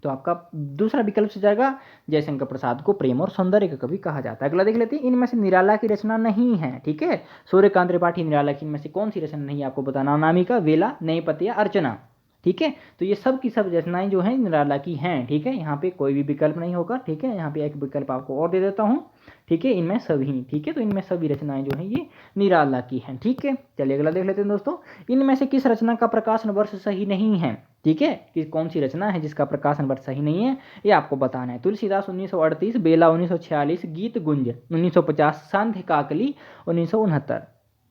तो आपका दूसरा विकल्प से जाएगा, जयशंकर प्रसाद को प्रेम और सौंदर्य का कवि कहा जाता है। अगला देख लेते हैं, इनमें से निराला की रचना नहीं है। ठीक है, सूर्यकांत त्रिपाठी निराला की इनमें से कौन सी रचना नहीं है, आपको बताना। अनामिका, वेला, नए पते या अर्चना। ठीक है, तो ये सब की सब रचनाएं जो हैं निराला की हैं। ठीक है, यहाँ पे कोई भी विकल्प नहीं होगा। ठीक है, यहाँ पे एक विकल्प आपको और दे देता हूँ। ठीक है, इनमें सभी, ठीक है, तो इनमें सभी रचनाएं जो हैं ये निराला की हैं। ठीक है, चलिए अगला देख लेते हैं दोस्तों, इनमें से किस रचना का प्रकाशन वर्ष सही नहीं है। ठीक है, कि कौन सी रचना है जिसका प्रकाशन वर्ष सही नहीं है, ये आपको बताना है। तुलसीदास 1938, बेला 1946, गीत गुंज 1950, सांध्य काकली 1969।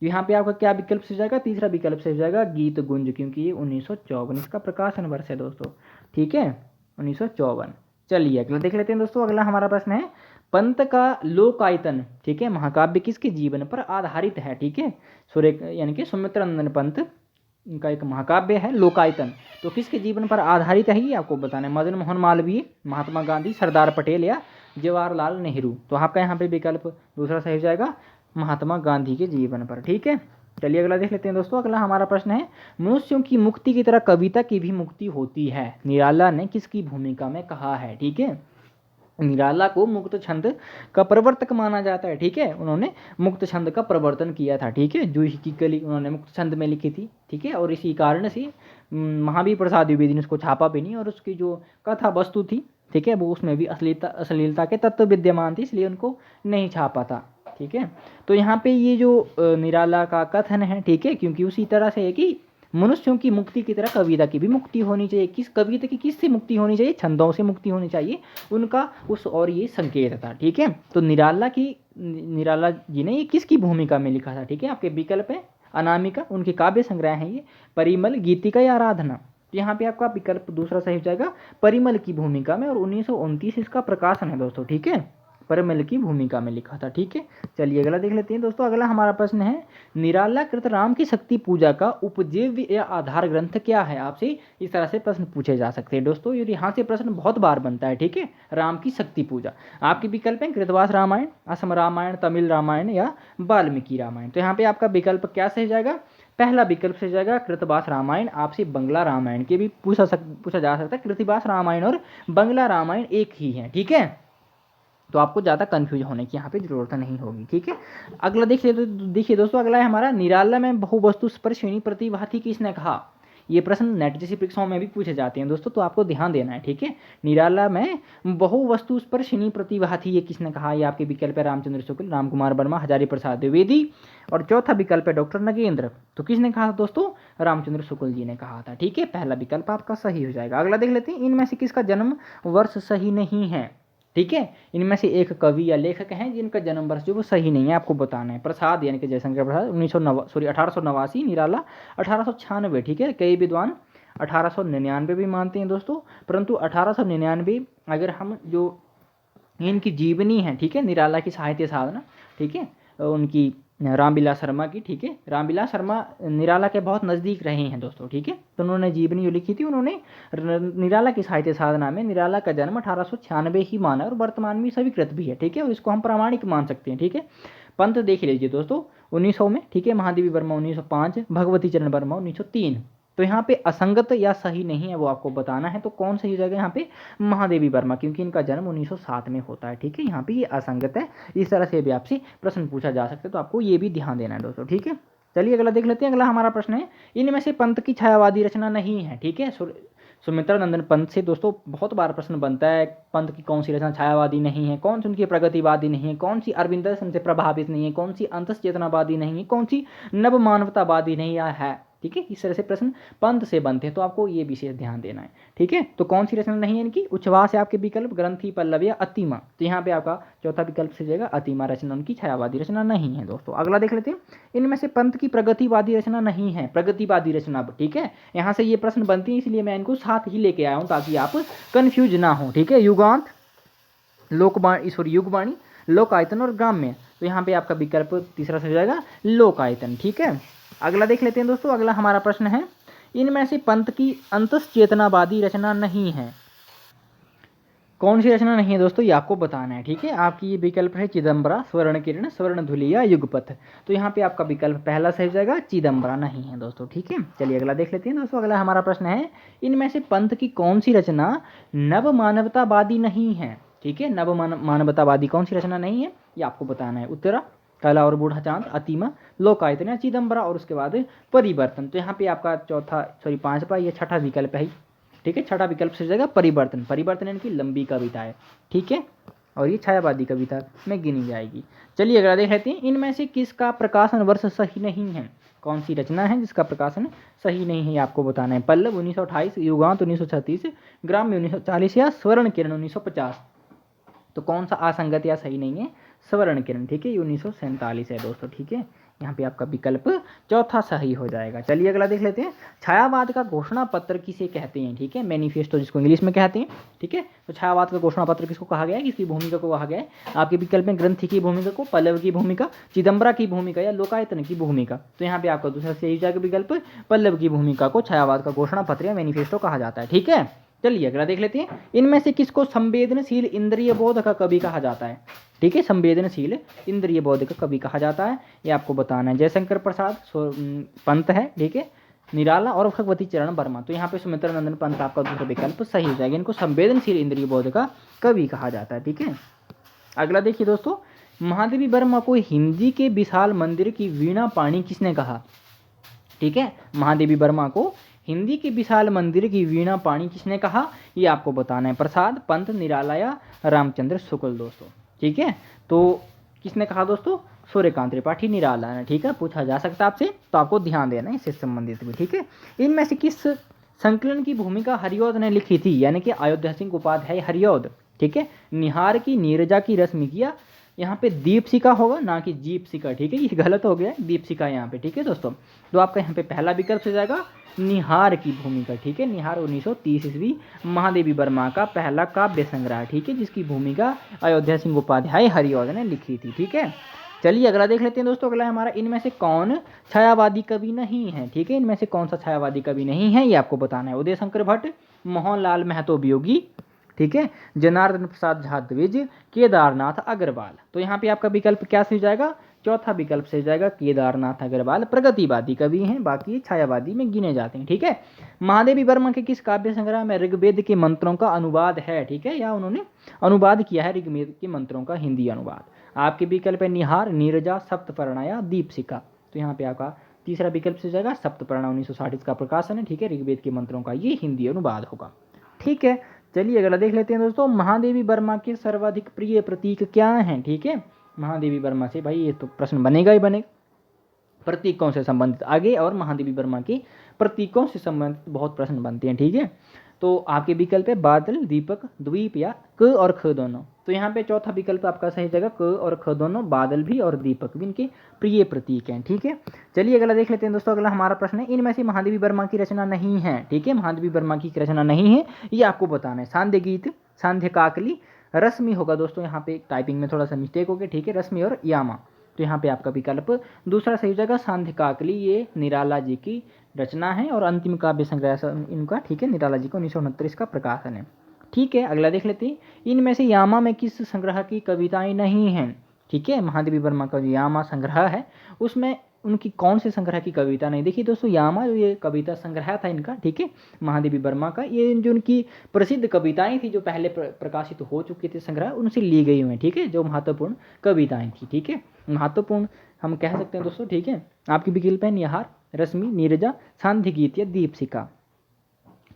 यहाँ पे आपका क्या विकल्प से जाएगा, तीसरा विकल्प से जाएगा गीत गुंज, क्योंकि ये 1954 इसका प्रकाशन वर्ष है दोस्तों। ठीक है, 1954। चलिए अगला देख लेते हैं दोस्तों। अगला हमारा प्रश्न है, पंत का लोकायतन ठीक है महाकाव्य किसके जीवन पर आधारित है। ठीक है, सूर्य यानी कि सुमित्रानंद पंत का एक महाकाव्य है लोकायतन, तो किसके जीवन पर आधारित है ये आपको बताना है। मदन मोहन मालवीय, महात्मा गांधी, सरदार पटेल या जवाहरलाल नेहरू। तो आपका यहाँ पे विकल्प दूसरा सही हो जाएगा, महात्मा गांधी के जीवन पर। ठीक है, चलिए अगला देख लेते हैं दोस्तों। अगला हमारा प्रश्न है, मनुष्यों की मुक्ति की तरह कविता की भी मुक्ति होती है, निराला ने किसकी भूमिका में कहा है। ठीक है, निराला को मुक्त छंद का प्रवर्तक माना जाता है। ठीक है, उन्होंने मुक्त छंद का प्रवर्तन किया था। ठीक है, जूही की कली उन्होंने मुक्त छंद में लिखी थी। ठीक है, और इसी कारण से महावीर प्रसाद द्विवेदी ने उसको छापा भी नहीं, और उसकी जो कथा वस्तु थी ठीक है वो उसमें भी अश्लीलता के तत्व विद्यमान थे, इसलिए उनको नहीं छापा था। ठीक है, तो यहाँ पे ये जो निराला का कथन है ठीक है, क्योंकि उसी तरह से है कि मनुष्यों की मुक्ति की तरह कविता की भी मुक्ति होनी चाहिए। किस कविता की किससे मुक्ति होनी चाहिए, छंदों से मुक्ति होनी चाहिए उनका, उस और ये संकेत था। ठीक है, तो निराला जी ने ये किसकी भूमिका में लिखा था। ठीक है, आपके विकल्प है अनामिका, उनके काव्य संग्रह हैं ये, परिमल, गीतिका या आराधना। तो यहाँ पे आपका विकल्प दूसरा सही हो जाएगा, परिमल की भूमिका में, और 1929 इसका प्रकाशन है दोस्तों। ठीक है, परिमल की भूमिका में लिखा था। ठीक है, चलिए अगला देख लेते हैं दोस्तों। अगला हमारा प्रश्न है, निराला कृत राम की शक्ति पूजा का उपजीव्य या आधार ग्रंथ क्या है। आपसे इस तरह से प्रश्न पूछे जा सकते हैं दोस्तों, ये यहाँ से प्रश्न बहुत बार बनता है। ठीक है, राम की शक्ति पूजा, आपके विकल्प हैं कृतवास रामायण, असम रामायण, तमिल रामायण या वाल्मीकि रामायण। तो यहाँ पे आपका विकल्प क्या सही जाएगा, पहला विकल्प से जाएगा कृतवास रामायण। आपसे बंगला रामायण के भी पूछा जा सकता है, कृतवास रामायण और बंगला रामायण एक ही है। ठीक है, तो आपको ज़्यादा कंफ्यूज होने की यहाँ पे जरूरत नहीं होगी। ठीक है, अगला देखिए दोस्तों, अगला है हमारा, निराला में बहुवस्तु स्पर्शिणी प्रतिभाति किसने कहा। ये प्रश्न नेट जैसी परीक्षाओं में भी पूछे जाते हैं दोस्तों, तो आपको ध्यान देना है। ठीक है, निराला में बहुवस्तु स्पर्शिणी प्रतिभाति ये किसने कहा, ये आपके विकल्प है रामचंद्र शुक्ल, रामकुमार वर्मा, हजारी प्रसाद द्विवेदी, और चौथा विकल्प है डॉक्टर नगेंद्र। तो किसने कहा दोस्तों, रामचंद्र शुक्ल जी ने कहा था। ठीक है, पहला विकल्प आपका सही हो जाएगा। अगला देख लेते हैं, इनमें से किसका जन्म वर्ष सही नहीं है। ठीक है, इनमें से एक कवि या लेखक हैं जिनका जन्म वर्ष जो वो सही नहीं है, आपको बताना है। प्रसाद यानी कि जयशंकर प्रसाद 1889, निराला 1896। ठीक है, कई विद्वान 1899 भी मानते हैं दोस्तों, परंतु 1899 अगर हम जो इनकी जीवनी है ठीक है, निराला की साहित्य साधना ठीक है, उनकी रामविलास शर्मा की। ठीक है, रामविलास शर्मा निराला के बहुत नज़दीक रहे हैं दोस्तों। ठीक है, तो उन्होंने जीवनी जो लिखी थी, उन्होंने निराला की साहित्य साधना में निराला का जन्म 1896 ही माना और वर्तमान में स्वीकृत भी है। ठीक है, और इसको हम प्रामाणिक मान सकते हैं। ठीक है, पंत देख लीजिए दोस्तों 1900 में। ठीक है, महादेवी वर्मा 1905, भगवती चरण वर्मा 1903। तो यहाँ पे असंगत या सही नहीं है वो आपको बताना है, तो कौन सही हो जाएगा यहाँ पे, महादेवी वर्मा, क्योंकि इनका जन्म 1907 में होता है। ठीक है, यहाँ पे ये असंगत है, इस तरह से भी आपसे प्रश्न पूछा जा सकता है, तो आपको ये भी ध्यान देना है दोस्तों। ठीक है, चलिए अगला देख लेते हैं। अगला हमारा प्रश्न है, इनमें से पंत की छायावादी रचना नहीं है। ठीक है, सुमित्रानंदन पंत से दोस्तों बहुत बार प्रश्न बनता है, पंत की कौन सी रचना छायावादी नहीं है, कौन सी उनकी प्रगतिवादी नहीं है, कौन सी अरविंद दर्शन से प्रभावित नहीं है, कौन सी अंतश्चेतनावादी नहीं है, कौन सी नव मानवतावादी नहीं है। ठीक है, इस तरह से प्रश्न पंत से बनते हैं, तो आपको ये विशेष ध्यान देना है। ठीक है, तो कौन सी रचना नहीं है इनकी, उच्छ्वास है आपके विकल्प, ग्रंथि, पल्लव या अतिमा। तो यहाँ पे आपका चौथा विकल्प से जाएगा अतिमा रचना उनकी छायावादी रचना नहीं है दोस्तों। अगला देख लेते हैं, इनमें से पंत की प्रगतिवादी रचना नहीं है, प्रगतिवादी रचना। ठीक है, यहाँ से ये प्रश्न बनती है, इसलिए मैं इनको साथ ही लेके आया हूँ ताकि आप कन्फ्यूज ना हो। ठीक है, युगांत, युगवाणी, लोकायतन और ग्राम्य। तो यहाँ पे आपका विकल्प तीसरा से जाएगा लोकायतन। ठीक है, अगला देख लेते हैं दोस्तों। अगला हमारा प्रश्न है, इनमें से पंत की अंतश्चेतनावादी रचना नहीं है। कौन सी रचना नहीं है दोस्तों, ये आपको बताना है। ठीक है, आपकी ये विकल्प है चिदम्बरा, स्वर्ण किरण, स्वर्ण धुली या युगपथ। तो यहाँ पे आपका विकल्प पहला सही हो जाएगा, चिदम्बरा नहीं है दोस्तों। ठीक है, चलिए अगला देख लेते हैं दोस्तों। अगला हमारा प्रश्न है, इनमें से पंत की कौन सी रचना नव मानवतावादी नहीं है। ठीक है, नव मानवतावादी कौन सी रचना नहीं है, ये आपको बताना है। उत्तरा, काला और बूढ़ा चांद, अतिमा, लोकायतन, चिदम्बरा और उसके बाद परिवर्तन। तो यहाँ पे आपका पांचवा या छठा विकल्प है। ठीक है, छठा विकल्प से जाएगा परिवर्तन। परिवर्तन इनकी लंबी कविता है। ठीक है, और ये छायावादी कविता में गिनी जाएगी। चलिए अगला देख लेते हैं, इनमें से किसका प्रकाशन वर्ष सही नहीं है। कौन सी रचना है जिसका प्रकाशन सही नहीं है, आपको बताना है। पल्लव 1928, युगांत 1936, ग्राम्य 1940 या स्वर्ण किरण 1950। तो कौन सा असंगत या सही नहीं है, स्वर्ण किरण। ठीक है, ये 1947 है दोस्तों। ठीक है, यहाँ पे आपका विकल्प चौथा सही हो जाएगा। चलिए अगला देख लेते हैं, छायावाद का घोषणा पत्र किसे कहते हैं। ठीक है, मैनिफेस्टो जिसको इंग्लिश में कहते हैं। ठीक है, तो छायावाद का घोषणा पत्र किसको कहा गया है, किसकी भूमिका को कहा गया है। आपके विकल्प में ग्रंथि की भूमिका को, पल्लव की भूमिका, चिदम्बरा की भूमिका या लोकायतन की भूमिका। तो यहाँ पे आपका दूसरा सही जाएगा विकल्प, पल्लव की भूमिका को छायावाद का घोषणा पत्र या मैनिफेस्टो कहा जाता है। ठीक है, चलिए अगला देख लेते हैं, इनमें से किसको संवेदनशील इंद्रिय बोध का कवि कहा जाता है। ठीक है, संवेदनशील इंद्रिय बोध का कवि कहा जाता है, ये आपको बताना है। जयशंकर प्रसाद पंत है। ठीक है, निराला और भगवती चरण वर्मा। तो यहाँ पे सुमित्रा नंदन पंत आपका दूसरा विकल्प सही हो जाएगा। इनको संवेदनशील इंद्रिय बोध का कवि कहा जाता है। ठीक है, अगला देखिए दोस्तों, महादेवी वर्मा को हिंदी के विशाल मंदिर की वीणा पाणी किसने कहा। ठीक है, महादेवी वर्मा को हिंदी के विशाल मंदिर की वीणा पाणी किसने कहा, ये आपको बताना है। प्रसाद, पंत, निराला या रामचंद्र शुक्ल दोस्तों। ठीक है, तो किसने कहा दोस्तों, सूर्यकांत त्रिपाठी, निराला ने। ठीक है, पूछा जा सकता है आपसे, तो आपको ध्यान देना है इससे संबंधित भी। ठीक है, इनमें से किस संकलन की भूमिका हरिऔध ने लिखी थी, यानी कि अयोध्या सिंह उपाध्याय हरिऔध। ठीक है, निहार की, नीरजा की, रश्मि की, यहाँ पे दीपशिखा होगा ना कि जीपशिखा। ठीक है, ये गलत हो गया है, दीपशिखा यहाँ पे। ठीक है दोस्तों, तो आपका यहाँ पे पहला विकल्प हो जाएगा निहार की भूमिका। ठीक है, निहार 1930 ईस्वी महादेवी वर्मा का पहला काव्य संग्रह। ठीक है, जिसकी भूमिका अयोध्या सिंह उपाध्याय हरिऔध ने लिखी थी। ठीक है, चलिए अगला देख लेते हैं दोस्तों। अगला हमारा, इनमें से कौन छायावादी कवि नहीं है। ठीक है, इनमें से कौन सा छायावादी कवि नहीं है, ये आपको बताना है। उदय शंकर भट्ट, मोहनलाल महतो वियोगी, ठीक है, जनार्दन प्रसाद झा द्विज, केदारनाथ अग्रवाल। तो यहाँ पे आपका विकल्प क्या सही जाएगा, चौथा विकल्प सही जाएगा, केदारनाथ अग्रवाल प्रगतिवादी कवि हैं, बाकी छायावादी में गिने जाते हैं। ठीक है, महादेवी वर्मा के किस काव्य संग्रह में ऋग्वेद के मंत्रों का अनुवाद है। ठीक है, या उन्होंने अनुवाद किया है ऋग्वेद के मंत्रों का हिंदी अनुवाद। आपके विकल्प है निहार, नीरजा, सप्तपर्णा या दीपशिखा। तो यहाँ पे आपका तीसरा विकल्प से जाएगा सप्तपर्णा, 1960 का प्रकाशन है। ठीक है, ऋग्वेद के मंत्रों का ये हिंदी अनुवाद होगा। ठीक है, चलिए अगला देख लेते हैं दोस्तों, महादेवी वर्मा के सर्वाधिक प्रिय प्रतीक क्या हैं। ठीक है, महादेवी वर्मा से भाई ये तो प्रश्न बनेगा ही बनेगा, प्रतीकों से संबंधित आगे और महादेवी वर्मा के प्रतीकों से संबंधित बहुत प्रश्न बनते हैं। ठीक है, तो आपके विकल्प है बादल, दीपक, द्वीप या क और ख दोनों। तो यहाँ पे चौथा विकल्प आपका सही जगह, क और ख दोनों, बादल भी और दीपक भी इनके प्रिय प्रतीक हैं। ठीक है, चलिए अगला देख लेते हैं दोस्तों। अगला हमारा प्रश्न है, इनमें से महादेवी वर्मा की रचना नहीं है। ठीक है, महादेवी वर्मा की रचना नहीं है, ये आपको बताना है। सांध्य गीत, सांध्य काकली, रश्मि होगा दोस्तों, यहाँ पे टाइपिंग में थोड़ा सा मिस्टेक हो गया। ठीक है, रश्मि और यामा। तो यहाँ पे आपका विकल्प दूसरा सही जाएगा, सांध्य काकली, ये निराला जी की रचना है और अंतिम काव्य संग्रह इनका। ठीक है, निराला जी को 1929 का प्रकाशन है। ठीक है, अगला देख लेते हैं, इनमें से यामा में किस संग्रह की कविताएं नहीं हैं। ठीक है, महादेवी वर्मा का जो यामा संग्रह है उसमें उनकी कौन से संग्रह की कविता नहीं। देखिए दोस्तों, यामा जो ये कविता संग्रह था इनका, ठीक है, महादेवी वर्मा का, ये जो उनकी प्रसिद्ध कविताएं थी जो पहले प्रकाशित हो चुके थे संग्रह, उनसे ली गई हुई हैं। ठीक है, जो महत्वपूर्ण कविताएं थी। ठीक है, महत्वपूर्ण हम कह सकते हैं दोस्तों। ठीक है, आपकी विकल्प है निहार, रश्मि, नीरजा, सांध्य गीत या दीपशिखा।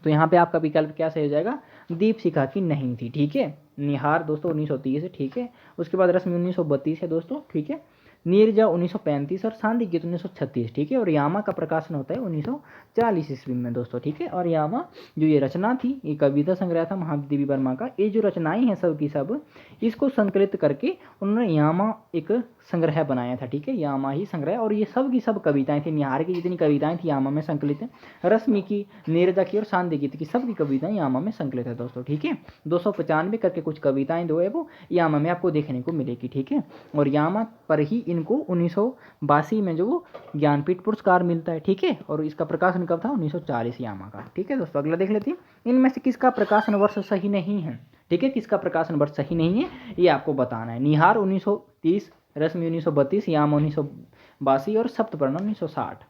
तो यहाँ पे आपका विकल्प क्या सही हो जाएगा, दीपशिखा की नहीं थी। ठीक है, निहार दोस्तों 1930 है। ठीक है, उसके बाद रश्मि 1932 है दोस्तों। ठीक है, नीरजा 1935 और सांध्य गीत 1936। ठीक है, और यामा का प्रकाशन होता है 1940 ईस्वी में दोस्तों। ठीक है, और यामा जो ये रचना थी, ये कविता संग्रह था महादेवी वर्मा का, ये जो रचनाएं हैं सब की सब, इसको संकलित करके उन्होंने यामा एक संग्रह बनाया था। ठीक है, यामा ही संग्रह, और ये सब की सब कविताएं थी। निहार की जितनी कविताएं थी यामा में संकलित है, रश्मि की, नीरजा की और सांध्य गीत की सब की कविताएं यामा में संकलित है दोस्तों। ठीक है, 295 करके कुछ कविताएं जो है वो यामा में आपको देखने को मिलेगी। ठीक है, और यामा पर ही इनको 1982 में जो वो ज्ञानपीठ पुरस्कार मिलता है, ठीक है। और इसका प्रकाशन कब था? 1940 यामा का, ठीक है दोस्तों। अगला देख लेते हैं, इनमें से किसका प्रकाशन वर्ष सही नहीं है, ठीक है। किसका प्रकाशन वर्ष सही नहीं है ये आपको बताना है। निहार 1930, रश्मि 1932, याम 1982 और सप्तपर्णा 1960,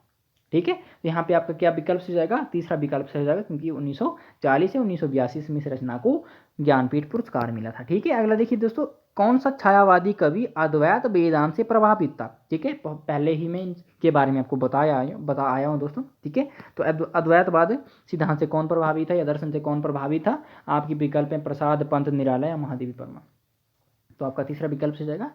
ठीक है। तो यहाँ पे आपका क्या विकल्प से जाएगा? तीसरा विकल्प से जाएगा, क्योंकि 1940 से 1982 में इस रचना को ज्ञानपीठ पुरस्कार मिला था, ठीक है। अगला देखिए दोस्तों, कौन सा छायावादी कवि अद्वैत वेदांत से प्रभावित था, ठीक है। पहले ही मैं इनके बारे में आपको बता आया हूँ दोस्तों, ठीक है। तो अद्वैतवाद सिद्धांत से कौन प्रभावित था या दर्शन से कौन प्रभावित था? आपकी विकल्प है प्रसाद, पंत, निराला या महादेवी वर्मा। तो आपका तीसरा विकल्प से जाएगा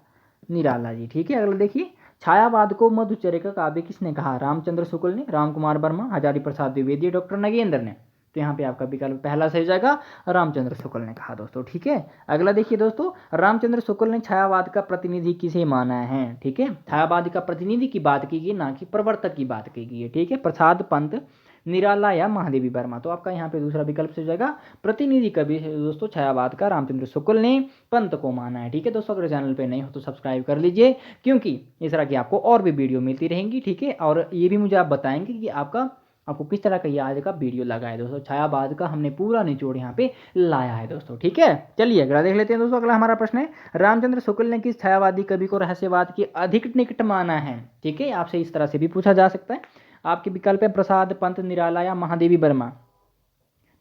निराला जी, ठीक है। अगला देखिए, छायावाद को मधुचर्य का काव्य किसने कहा? रामचंद्र शुक्ल ने, राम कुमार वर्मा, हजारी प्रसाद द्विवेदी, डॉक्टर नगेंद्र ने। तो यहाँ पे आपका विकल्प पहला सही जाएगा, रामचंद्र शुक्ल ने कहा दोस्तों, ठीक है। अगला देखिए दोस्तों, रामचंद्र शुक्ल ने छायावाद का प्रतिनिधि किसे माना है, ठीक है। छायावाद का प्रतिनिधि की बात की गई, ना कि प्रवर्तक की बात की गई है, ठीक है। प्रसाद, पंत, निराला या महादेवी वर्मा। तो आपका यहाँ पे दूसरा विकल्प से जाएगा प्रतिनिधि कवि दोस्तों छायावाद का रामचंद्र शुक्ल ने पंत को माना है, ठीक है दोस्तों। अगर चैनल पे नहीं हो तो सब्सक्राइब कर लीजिए, क्योंकि इस तरह की आपको और भी वीडियो मिलती रहेंगी, ठीक है। और ये भी मुझे आप बताएंगे कि आपको किस तरह का ये आज का वीडियो लगा है दोस्तों। छायावाद का हमने पूरा निचोड़ यहाँ पे लाया है दोस्तों, ठीक है। चलिए अगला देख लेते हैं दोस्तों। अगला हमारा प्रश्न है, रामचंद्र शुक्ल ने किस छायावादी कवि को रहस्यवाद के अधिक निकट माना है, ठीक है। आपसे इस तरह से भी पूछा जा सकता है। आपके विकल्प है प्रसाद, पंत, निराला या महादेवी वर्मा।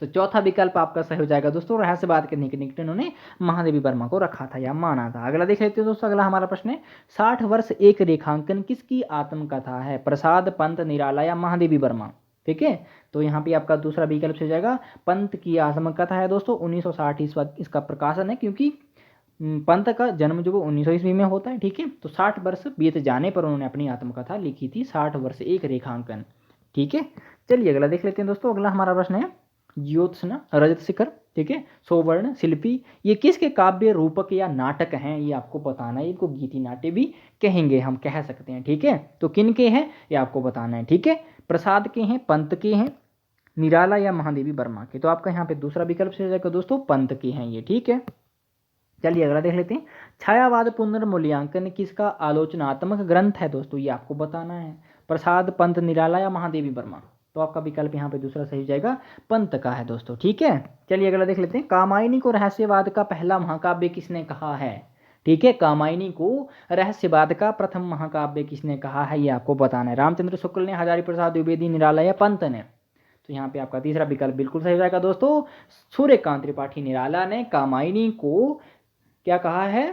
तो चौथा विकल्प आपका सही हो जाएगा दोस्तों, रहस्यवाद के निकट इन्होंने महादेवी वर्मा को रखा था या माना था। अगला देख लेते हैं दोस्तों। अगला हमारा प्रश्न है, 60 वर्ष एक रेखांकन किसकी आत्मकथा है? प्रसाद, पंत, निराला या महादेवी वर्मा, ठीक है। तो यहाँ पे आपका दूसरा विकल्प से जाएगा पंत की आत्मकथा है दोस्तों। 1960 इसका प्रकाशन है, क्योंकि पंत का जन्म जो वो 1900 ईस्वी में होता है, ठीक है। तो 60 वर्ष बीत जाने पर उन्होंने अपनी आत्मकथा लिखी थी, 60 वर्ष एक रेखांकन, ठीक है। चलिए अगला देख लेते हैं दोस्तों। अगला हमारा प्रश्न है, ज्योत्सना, रजत शिखर, ठीक है, सौवर्ण, शिल्पी, ये किसके काव्य रूपक या नाटक हैं? ये आपको बताना है। इनको गीति नाट्य भी कहेंगे, हम कह सकते हैं, ठीक है। तो किन के हैं ये आपको बताना है, ठीक है। प्रसाद के हैं, पंत के हैं, निराला या महादेवी वर्मा के। तो आपका यहाँ पे दूसरा विकल्प से जाएगा दोस्तों, पंत के हैं ये, ठीक है। चलिए अगला देख लेते हैं, छायावाद पुनर्मूल्यांकन किसका आलोचनात्मक ग्रंथ है दोस्तों? ये आपको बताना है। प्रसाद, पंत, निराला या महादेवी वर्मा। तो आपका विकल्प यहाँ पे दूसरा सही जाएगा, पंत का है दोस्तों, ठीक है। चलिए अगला देख लेते हैं, कामायनी को रहस्यवाद का पहला महाकाव्य किसने कहा है, ठीक है। कामायनी को रहस्यवाद का प्रथम महाकाव्य किसने कहा है ये आपको बताना है। रामचंद्र शुक्ल ने, हजारी प्रसाद द्विवेदी, निराला या पंत ने। तो यहाँ पे आपका तीसरा विकल्प बिल्कुल सही जाएगा दोस्तों, सूर्यकांत त्रिपाठी निराला ने कामायनी को क्या कहा है?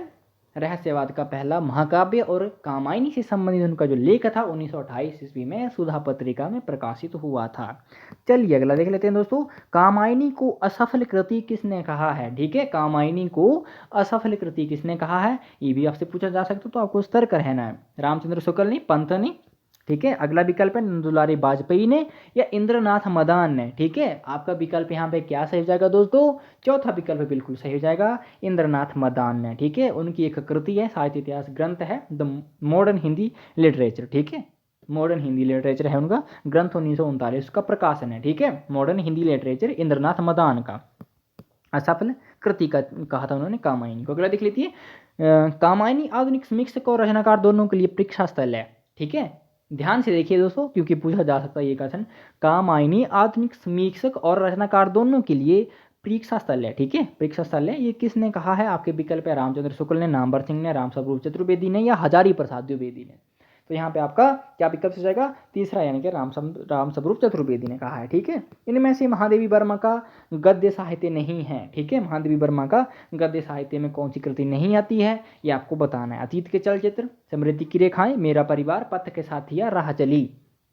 रहस्यवाद का पहला महाकाव्य। और कामायनी से संबंधित उनका जो लेख था 1928 ईस्वी में सुधा पत्रिका में प्रकाशित हुआ था। चलिए अगला देख लेते हैं दोस्तों, कामायनी को असफल कृति किसने कहा है, ठीक है। कामायनी को असफल कृति किसने कहा है ये भी आपसे पूछा जा सकता है, तो आपको सतर्क रहना है। रामचंद्र शुक्ल ने, पंत ने, ठीक है। अगला विकल्प है नंदुलारी वाजपेयी ने या इंद्रनाथ मदान ने, ठीक है। आपका विकल्प यहाँ पे क्या सही हो जाएगा दोस्तों? चौथा विकल्प बिल्कुल सही हो जाएगा, इंद्रनाथ मदान ने, ठीक है। उनकी एक कृति है, साहित्य इतिहास ग्रंथ है द मॉडर्न हिंदी लिटरेचर, ठीक है। मॉडर्न हिंदी लिटरेचर है उनका ग्रंथ, 1939 का प्रकाशन है, ठीक है। मॉडर्न हिंदी लिटरेचर, इंद्रनाथ मदान का असफल कृति का कहा था उन्होंने कामायनी को। अगला देख लीजिए, कामायनी आधुनिक समीक्षक और रचनाकार दोनों के लिए परीक्षा स्थल है, ठीक है। ध्यान से देखिए दोस्तों, क्योंकि पूछा जा सकता है ये क्वेश्चन। कामायनी आधुनिक समीक्षक और रचनाकार दोनों के लिए परीक्षा स्थल है, ठीक है। परीक्षा स्थल है, ये किसने कहा है? आपके विकल्प है रामचंद्र शुक्ल ने, नामवर सिंह ने, राम स्वरूप चतुर्वेदी ने या हजारी प्रसाद द्विवेदी ने। तो यहाँ पे आपका क्या विकल्प से जाएगा? तीसरा, यानी कि राम स्वरूप चतुर्वेदी ने कहा है, ठीक है। इनमें से महादेवी वर्मा का गद्य साहित्य नहीं है, ठीक है। महादेवी वर्मा का गद्य साहित्य में कौन सी कृति नहीं आती है ये आपको बताना है। अतीत के चलचित्र, समृद्धि की रेखाएं, मेरा परिवार, पथ के साथी या राह चली।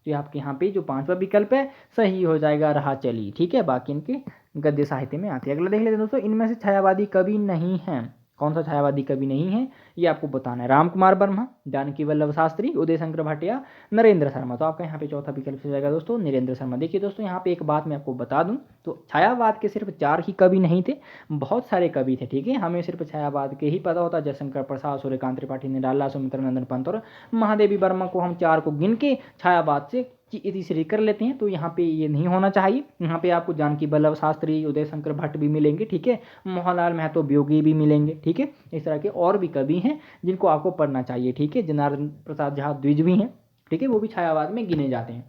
तो आपके यहाँ पे जो पांचवा विकल्प है सही हो जाएगा, राह चली, ठीक है। बाकी इनके गद्य साहित्य में आती है। अगला देख लेते हैं दोस्तों, इनमें से छायावादी कवि नहीं है, कौन सा छायावादी कवि नहीं है ये आपको बताना है। राम कुमार वर्मा, जानकी वल्लभ शास्त्री, उदय शंकर भाटिया, नरेंद्र शर्मा। तो आपका यहाँ पे चौथा विकल्प से जाएगा दोस्तों, नरेंद्र शर्मा। देखिए दोस्तों, यहाँ पे एक बात मैं आपको बता दूं, तो छायावाद के सिर्फ 4 ही कवि नहीं थे, बहुत सारे कवि थे, ठीक है। हमें सिर्फ छायावाद के ही पता होता है, जयशंकर प्रसाद, सूर्यकांत त्रिपाठी निराला, सुमित्रा नंदन पंत और महादेवी वर्मा को हम 4 को गिन के छायावाद से तीसरी कर लेते हैं तो यहाँ पे ये नहीं होना चाहिए। यहाँ पे आपको जानकी वल्लभ शास्त्री, उदय शंकर भट्ट भी मिलेंगे, ठीक है, मोहनलाल महतो वियोगी भी मिलेंगे, ठीक है। इस तरह के और भी कवि हैं जिनको आपको पढ़ना चाहिए, ठीक है। जनार्दन प्रसाद झा द्विज भी हैं, ठीक है, वो भी छायावाद में गिने जाते हैं,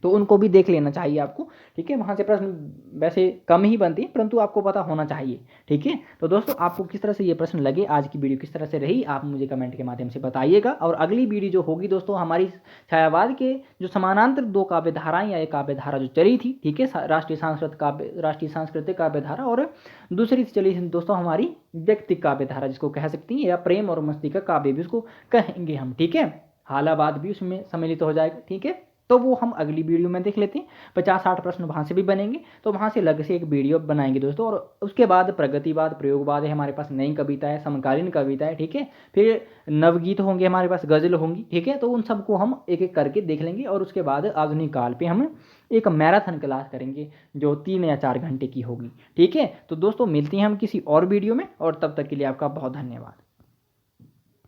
तो उनको भी देख लेना चाहिए आपको, ठीक है। वहाँ से प्रश्न वैसे कम ही बनती है परंतु आपको पता होना चाहिए, ठीक है। तो दोस्तों आपको किस तरह से ये प्रश्न लगे, आज की वीडियो किस तरह से रही, आप मुझे कमेंट के माध्यम से बताइएगा। और अगली वीडियो जो होगी दोस्तों, हमारी छायावाद के जो समानांतर 2 काव्य धाराएं या एक काव्य धारा जो चली थी, ठीक है, राष्ट्रीय सांस्कृतिक काव्य धारा, और दूसरी चली थी दोस्तों हमारी व्यक्तिक काव्य धारा जिसको कह सकती हैं, या प्रेम और मस्ती का काव्य भी उसको कहेंगे हम, ठीक है। हालाबाद भी उसमें सम्मिलित हो जाएगा, ठीक है। तो वो हम अगली वीडियो में देख लेते हैं। 50-60 प्रश्न वहाँ से भी बनेंगे, तो वहाँ से अलग से एक वीडियो बनाएंगे दोस्तों। और उसके बाद प्रगतिवाद, प्रयोगवाद है, हमारे पास नई कविता है, समकालीन कविता है, ठीक है। फिर नवगीत होंगे, हमारे पास गज़ल होंगी, ठीक है। तो उन सबको हम एक एक करके देख लेंगे, और उसके बाद आधुनिक काल पे हम एक मैराथन क्लास करेंगे जो 3 या 4 घंटे की होगी, ठीक है। तो दोस्तों मिलते हैं हम किसी और वीडियो में, और तब तक के लिए आपका बहुत धन्यवाद।